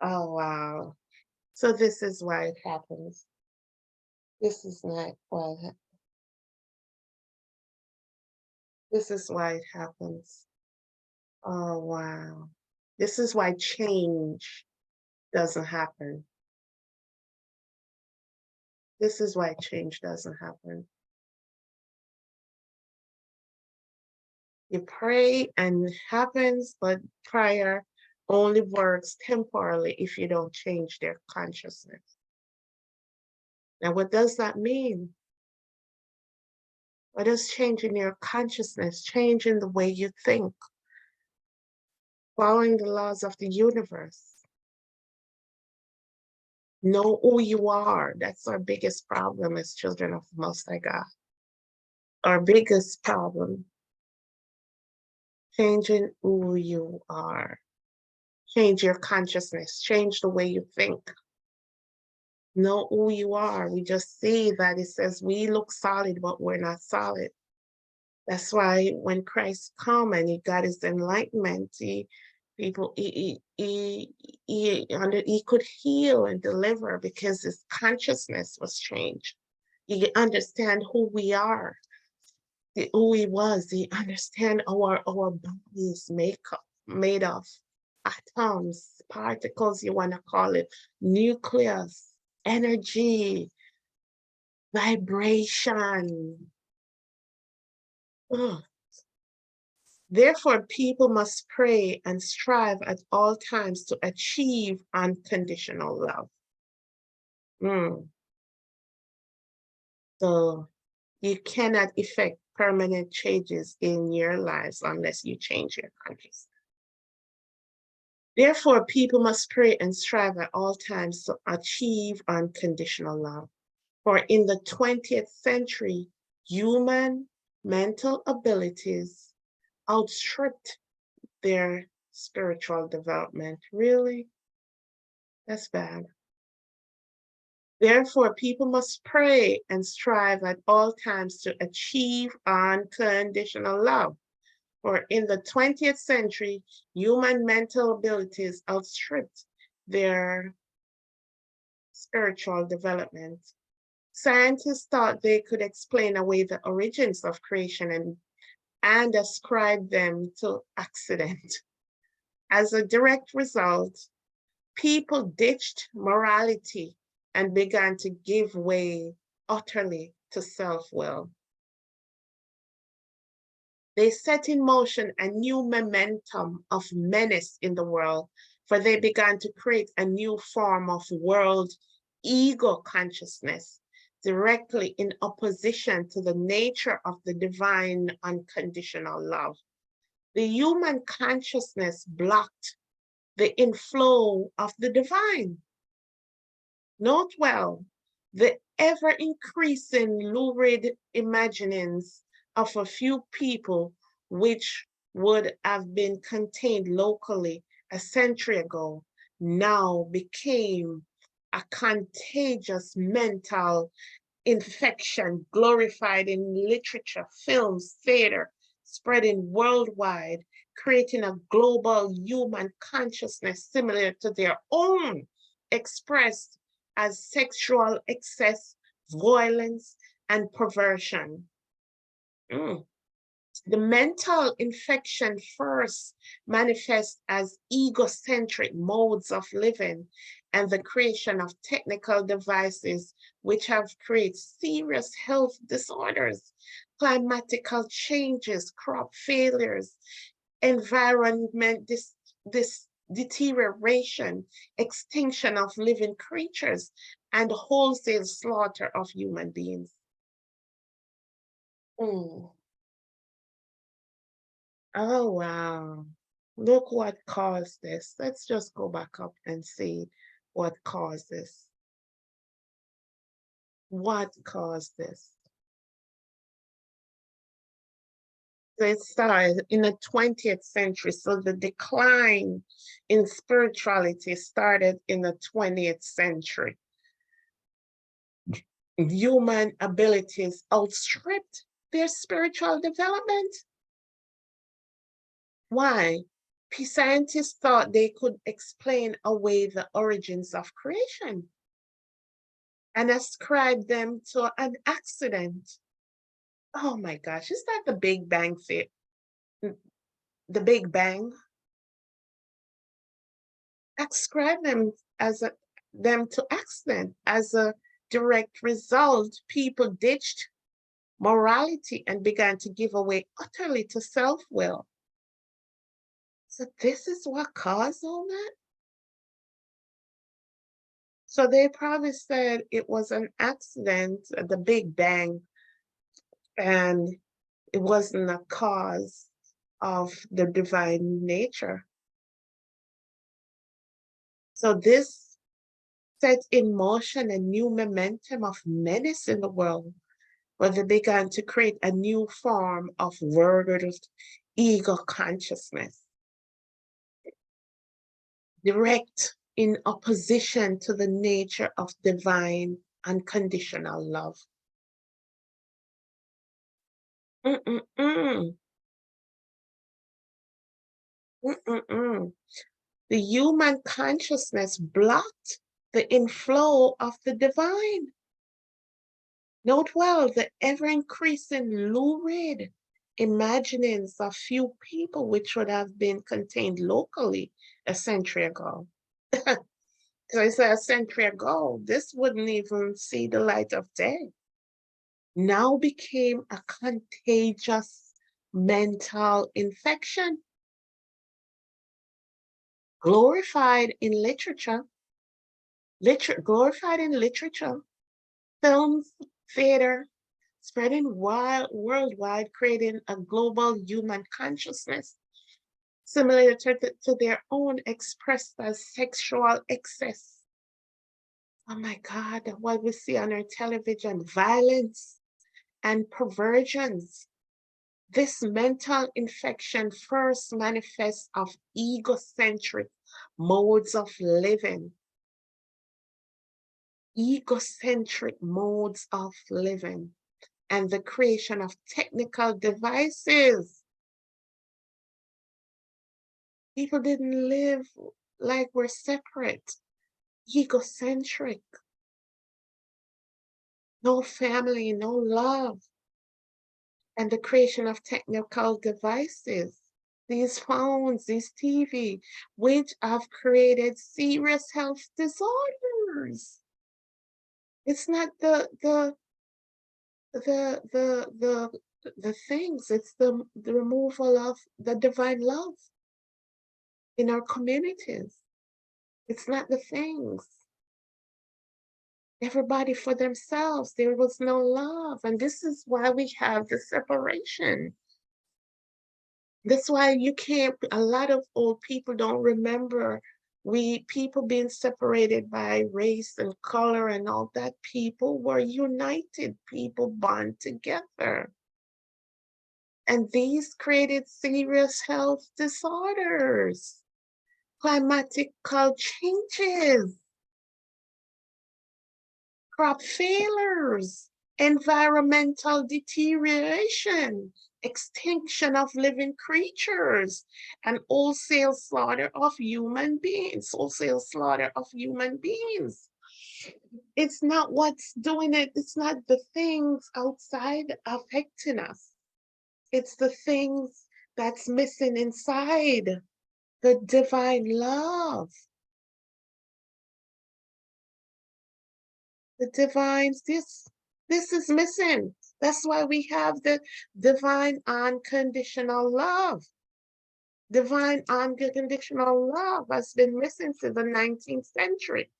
Oh, wow. So this is why it happens. This is not why it, this is why it happens. Oh, wow. This is why change doesn't happen. This is why change doesn't happen. You pray and it happens, but prayer only works temporarily if you don't change their consciousness. Now, what does that mean? What is changing your consciousness, changing the way you think, following the laws of the universe? Know who you are. That's our biggest problem as children of the Most High God. Our biggest problem. Changing who you are. Change your consciousness. Change the way you think. Know who you are. We just see that it says we look solid, but we're not solid. That's why when Christ come and he got his enlightenment, he could heal and deliver because his consciousness was changed. He understand who we are, who he was. He understand our bodies made of atoms, particles, you want to call it, nucleus, energy, vibration. Ugh. Therefore, people must pray and strive at all times to achieve unconditional love. So you cannot effect permanent changes in your lives unless you change your consciousness. Therefore, people must pray and strive at all times to achieve unconditional love. For in the 20th century, human mental abilities outstripped their spiritual development. Really? That's bad. Therefore, people must pray and strive at all times to achieve unconditional love. For in the 20th century, human mental abilities outstripped their spiritual development. Scientists thought they could explain away the origins of creation and ascribe them to accident. As a direct result, people ditched morality and began to give way utterly to self-will. They set in motion a new momentum of menace in the world, for they began to create a new form of world ego consciousness, directly in opposition to the nature of the divine unconditional love. The human consciousness blocked the inflow of the divine. Note well, the ever-increasing lurid imaginings of a few people, which would have been contained locally a century ago, now became a contagious mental infection glorified in literature, films, theater, spreading worldwide, creating a global human consciousness similar to their own, expressed as sexual excess, violence, and perversion. The mental infection first manifests as egocentric modes of living and the creation of technical devices which have created serious health disorders, climatical changes, crop failures, environment deterioration, extinction of living creatures, and wholesale slaughter of human beings. Oh, wow. Look what caused this. Let's just go back up and see what caused this. What caused this? So it started in the 20th century. So the decline in spirituality started in the 20th century. Human abilities outstripped their spiritual development. Why? Scientists thought they could explain away the origins of creation and ascribe them to an accident. Oh my gosh, is that the Big Bang theory? The Big Bang? Ascribe them to accident as a direct result. People ditched morality and began to give away utterly to self-will. So this is what caused all that? So they probably said it was an accident, the Big Bang, and it wasn't a cause of the divine nature. So this set in motion a new momentum of menace in the world, where they began to create a new form of world ego consciousness, direct in opposition to the nature of divine unconditional love. Mm-mm-mm. Mm-mm-mm. The human consciousness blocked the inflow of the divine. Note well the ever-increasing lurid imaginings of few people which would have been contained locally a century ago. So I said a century ago, this wouldn't even see the light of day. Now became a contagious mental infection, glorified in literature, glorified in literature, films, theater, spreading worldwide, creating a global human consciousness similar to their own, expressed as sexual excess. Oh my God, what we see on our television, violence and perversions. This mental infection first manifests of egocentric modes of living. Egocentric modes of living and the creation of technical devices. People didn't live like we're separate, egocentric, no family, no love, and the creation of technical devices. These phones, these TV, which have created serious health disorders. It's not the things, it's the removal of the divine love in our communities. It's not the things. Everybody for themselves. There was no love. And this is why we have the separation. That's why you can't, a lot of old people don't remember people being separated by race and color and all that. People were united, people bond together. And these created serious health disorders, climatical changes, crop failures, environmental deterioration, extinction of living creatures, and wholesale slaughter of human beings, wholesale slaughter of human beings. It's not what's doing it, it's not the things outside affecting us. It's the things that's missing inside, the divine love. The divine, this is missing. That's why we have the divine unconditional love. Divine unconditional love has been missing since the 19th century.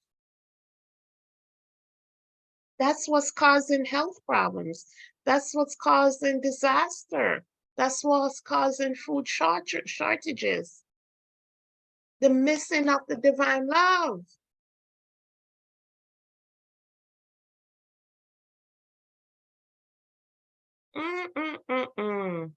That's what's causing health problems. That's what's causing disaster. That's what's causing food shortages. The missing of the divine love. Mm-mm-mm-mm.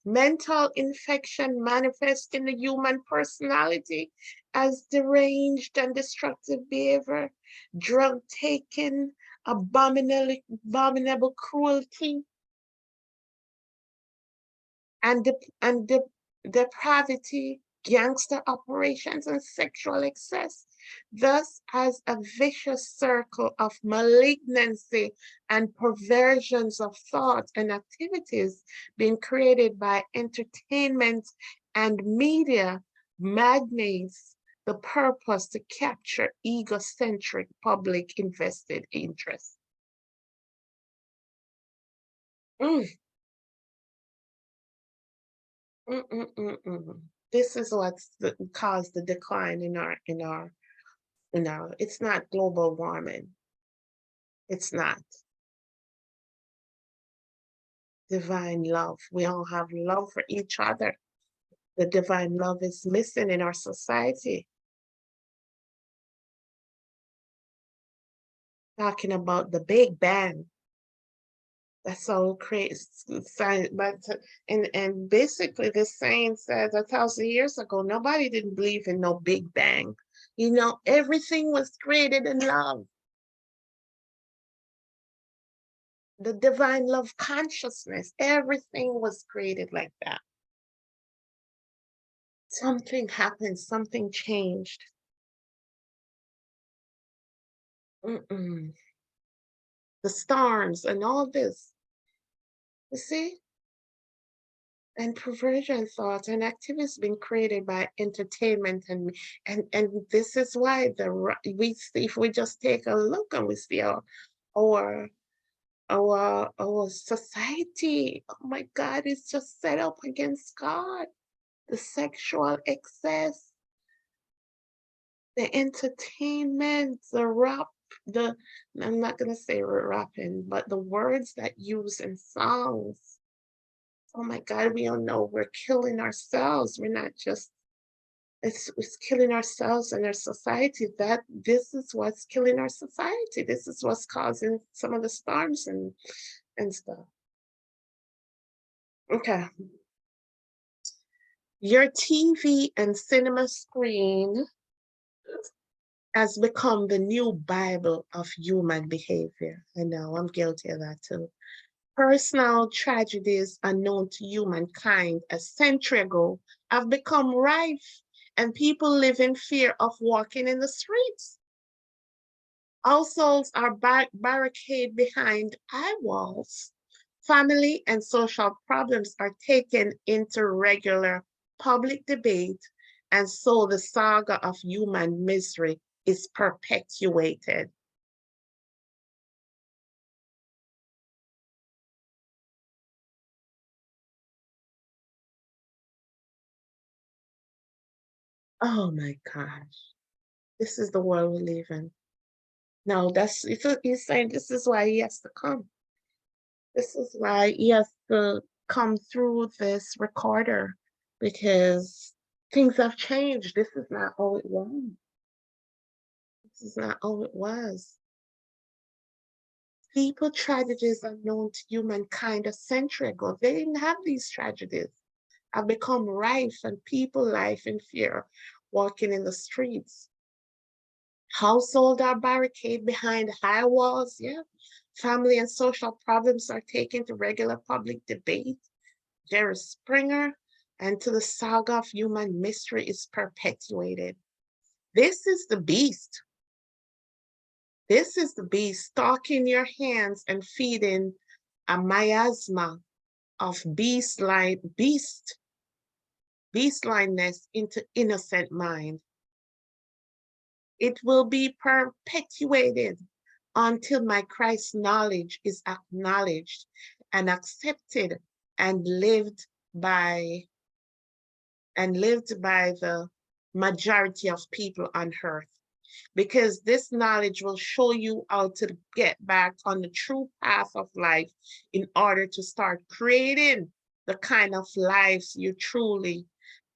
Mental infection manifests in the human personality as deranged and destructive behavior, drug taking, abominable cruelty, and depravity, gangster operations, and sexual excess, thus as a vicious circle of malignancy and perversions of thought and activities being created by entertainment and media magnates the purpose to capture egocentric public invested interest. Mm, mm, mm, mm, mm. This is what's caused the decline in our. It's not global warming. It's not divine love. We all have love for each other. The divine love is missing in our society. Talking about the Big Bang. That's all crazy science, but and basically this saying says 1,000 years ago, nobody didn't believe in no Big Bang. Everything was created in love. The divine love consciousness, everything was created like that. Something happened, something changed. Mm-mm. The storms and all this, you see? And perversion thoughts and activities being created by entertainment and this is why we see, if we just take a look and we see our our society, oh my God, it's just set up against God. The sexual excess, the entertainment, the rap, the I'm not gonna say rapping, but the words that use in songs. Oh my God, we don't know we're killing ourselves. We're not just it's killing ourselves and our society. That this is what's killing our society. This is what's causing some of the storms and stuff. Okay. Your TV and cinema screen has become the new Bible of human behavior. I know I'm guilty of that too. Personal tragedies unknown to humankind a century ago have become rife, and people live in fear of walking in the streets. Households are barricaded behind eye walls. Family and social problems are taken into regular public debate, and so the saga of human misery is perpetuated. Oh my gosh, this is the world we live in. No, he's saying this is why he has to come. This is why he has to come through this recorder because things have changed. This is not all it was. This is not all it was. People tragedies unknown to humankind a century ago. They didn't have these tragedies. Have become rife and people life in fear, walking in the streets. Households are barricaded behind high walls. Yeah. Family and social problems are taken to regular public debate. Jerry Springer and to the saga of human mystery is perpetuated. This is the beast. This is the beast stalking your hands and feeding a miasma of beastliness into innocent mind. It will be perpetuated until my Christ knowledge is acknowledged and accepted and lived by the majority of people on earth. Because this knowledge will show you how to get back on the true path of life in order to start creating the kind of lives you truly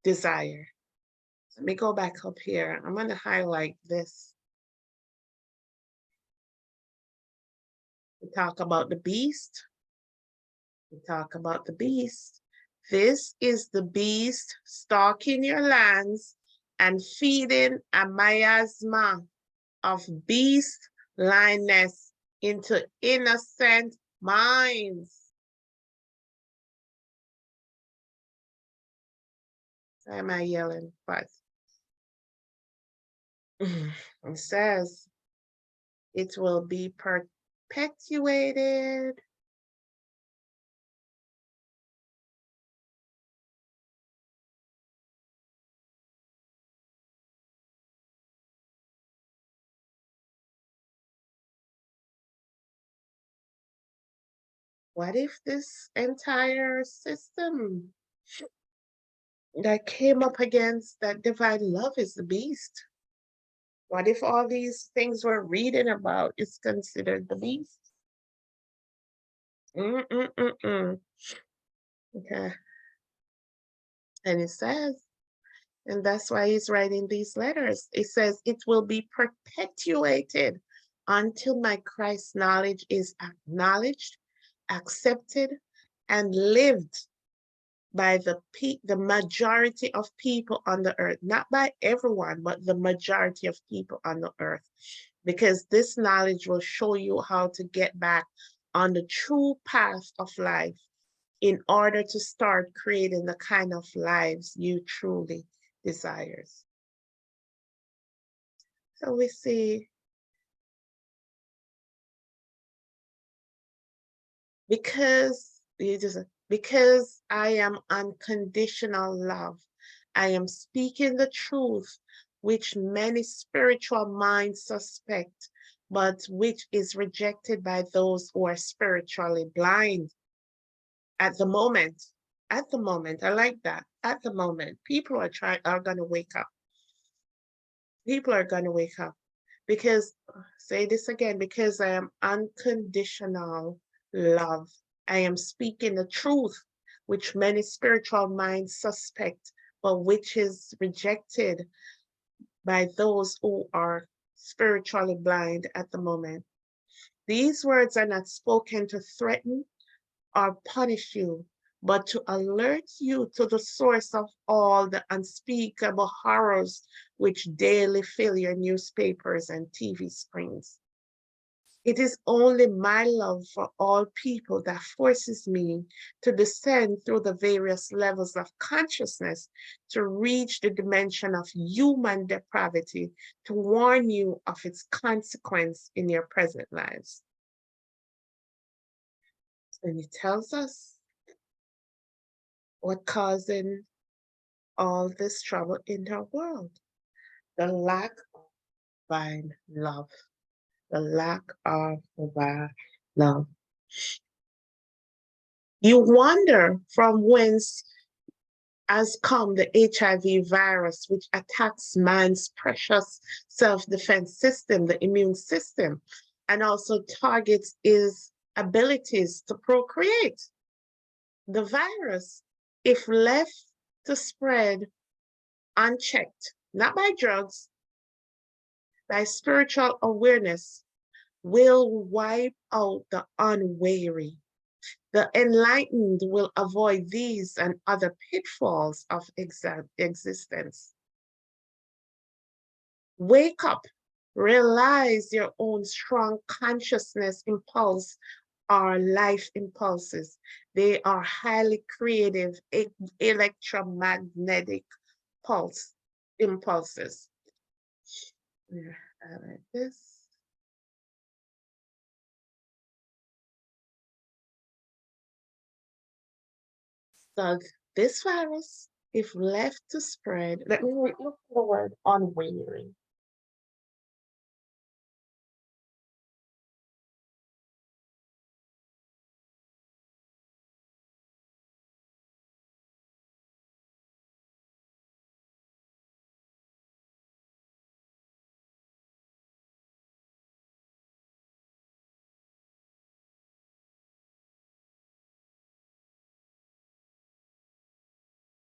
desire. Let me go back up here. I'm going to highlight this. We talk about the beast. We talk about the beast. This is the beast stalking your lands and feeding a miasma of beast blindness into innocent minds. Why am I yelling? But it says it will be perpetuated. What if this entire system that came up against that divine love is the beast? What if all these things we're reading about is considered the beast? Mm-mm-mm-mm. Okay. And it says, and that's why he's writing these letters. It says, it will be perpetuated until my Christ knowledge is acknowledged, accepted, and lived by the majority of people on the earth, not by everyone, but the majority of people on the earth, because this knowledge will show you how to get back on the true path of life in order to start creating the kind of lives you truly desires. So we see, because I am unconditional love, I am speaking the truth, which many spiritual minds suspect, but which is rejected by those who are spiritually blind. At the moment, I like that. At the moment, people are gonna wake up. People are gonna wake up because, say this again, because I am unconditional love. I am speaking the truth, which many spiritual minds suspect, but which is rejected by those who are spiritually blind at the moment. These words are not spoken to threaten or punish you, but to alert you to the source of all the unspeakable horrors which daily fill your newspapers and TV screens. It is only my love for all people that forces me to descend through the various levels of consciousness to reach the dimension of human depravity to warn you of its consequence in your present lives. And it tells us what causing all this trouble in our world. The lack of divine love. The lack of divine love. You wonder from whence has come the HIV virus, which attacks man's precious self-defense system, the immune system, and also targets his abilities to procreate. The virus, if left to spread unchecked, not by drugs, by spiritual awareness, will wipe out the unwary. The enlightened will avoid these and other pitfalls of existence. Wake up, realize your own strong consciousness impulse are life impulses. They are highly creative electromagnetic impulses. Yeah, I like this. So this virus, if left to spread, let me look for the word unwavering.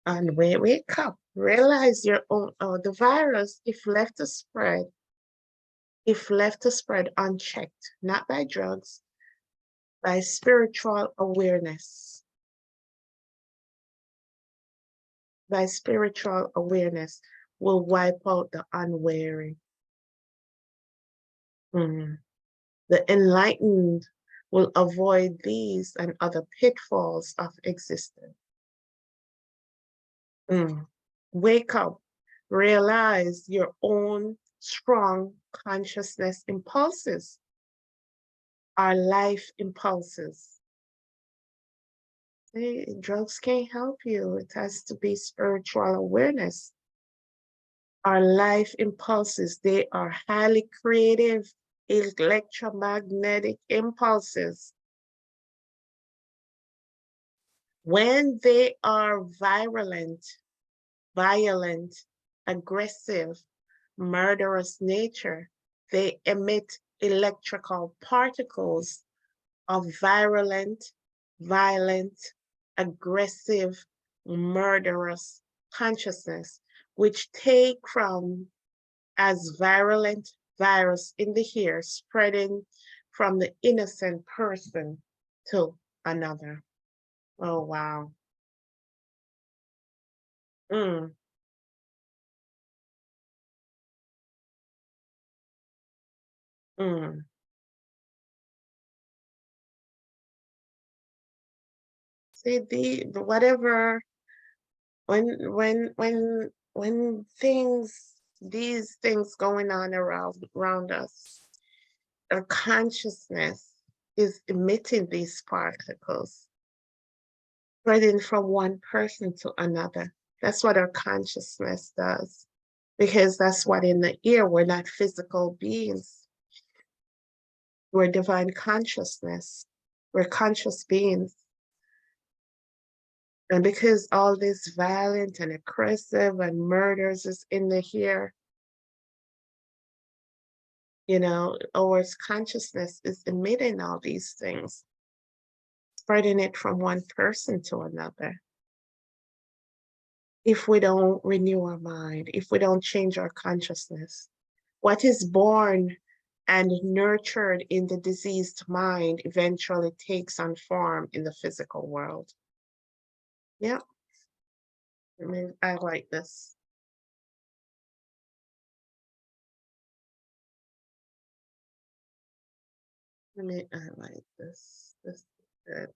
And wake up, realize your own, the virus, if left to spread unchecked, not by drugs, by spiritual awareness. by spiritual awareness will wipe out the unwary. Mm. The enlightened will avoid these and other pitfalls of existence. Mm. Wake up, realize your own strong consciousness impulses are life impulses. Drugs can't help you. It has to be spiritual awareness. Our life impulses, they are highly creative electromagnetic impulses. When they are violent, aggressive, murderous nature, they emit electrical particles of violent, aggressive, murderous consciousness, which take from as virulent virus in the air, spreading from the innocent person to another. Oh, wow. Mm, mm. See, whatever, when these things going on around us, our consciousness is emitting these particles, spreading from one person to another. That's what our consciousness does, because that's what in the ear, we're not physical beings. We're divine consciousness. We're conscious beings. And because all this violent and aggressive and murders is in the here, our consciousness is emitting all these things, spreading it from one person to another. If we don't renew our mind, if we don't change our consciousness, what is born and nurtured in the diseased mind eventually takes on form in the physical world. Yeah, I like this. I like this. This is good.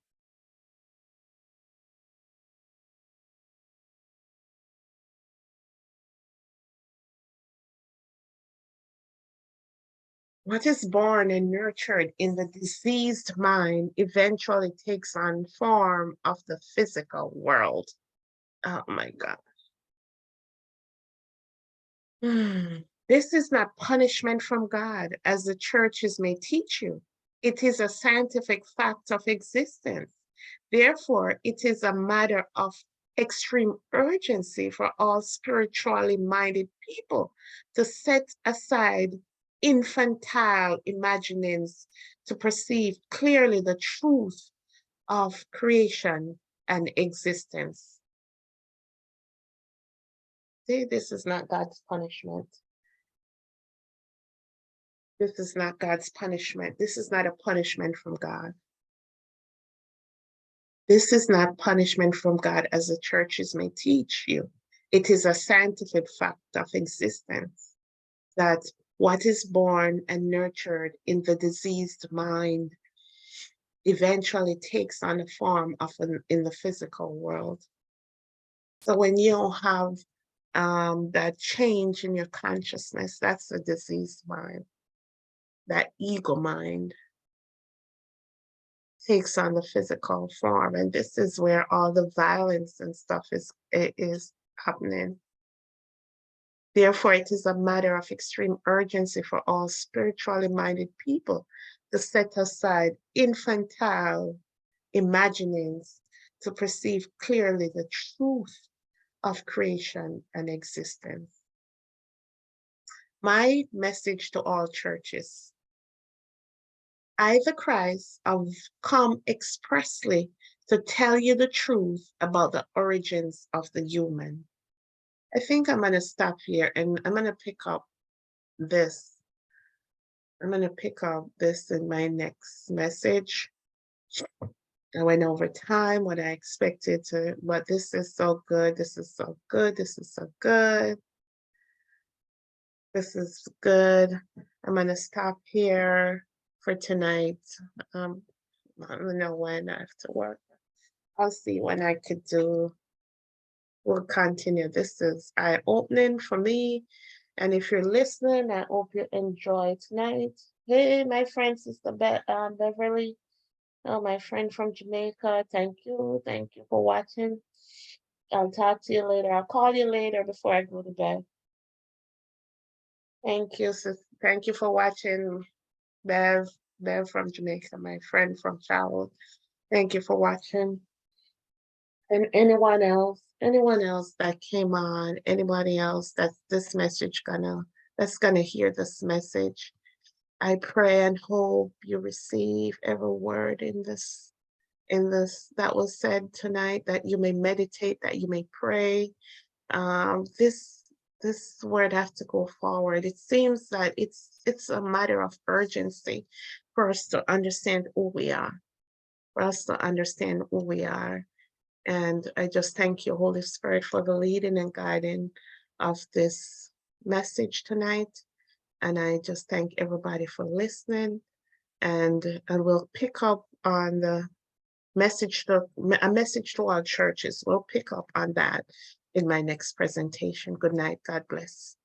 What is born and nurtured in the diseased mind eventually takes on form of the physical world. Oh my God. This is not punishment from God, as the churches may teach you. It is a scientific fact of existence. Therefore, it is a matter of extreme urgency for all spiritually minded people to set aside infantile imaginings to perceive clearly the truth of creation and existence. See, this is not God's punishment. This is not God's punishment. This is not a punishment from God. This is not punishment from God as the churches may teach you. It is a scientific fact of existence that what is born and nurtured in the diseased mind eventually takes on the form of in the physical world. So when you have that change in your consciousness, that's a diseased mind. That ego mind takes on the physical form, and this is where all the violence and stuff is happening. Therefore, it is a matter of extreme urgency for all spiritually minded people to set aside infantile imaginings to perceive clearly the truth of creation and existence. My message to all churches: I, the Christ, have come expressly to tell you the truth about the origins of the human. I think I'm going to stop here and I'm going to pick up this. I'm going to pick up this in my next message. I went over time, what I expected to, but this is so good. This is so good. This is so good. This is good. I'm gonna stop here for tonight. Um, I don't know when I have to work. I'll see when I could do. We'll continue. This is eye-opening for me. And if you're listening, I hope you enjoy tonight. Hey, my friend, Sister Beverly. Oh, my friend from Jamaica. Thank you. Thank you for watching. I'll talk to you later. I'll call you later before I go to bed. Thank you, sis. Thank you for watching, Bev. Bev from Jamaica, my friend from childhood. Thank you for watching. And anyone else that came on, anybody else that's gonna hear this message. I pray and hope you receive every word in this that was said tonight, that you may meditate, that you may pray. This word has to go forward. It seems that it's a matter of urgency for us to understand who we are, for us to understand who we are. And I just thank you, Holy Spirit, for the leading and guiding of this message tonight. And I just thank everybody for listening. And we'll pick up on the a message to our churches. We'll pick up on that in my next presentation. Good night. God bless.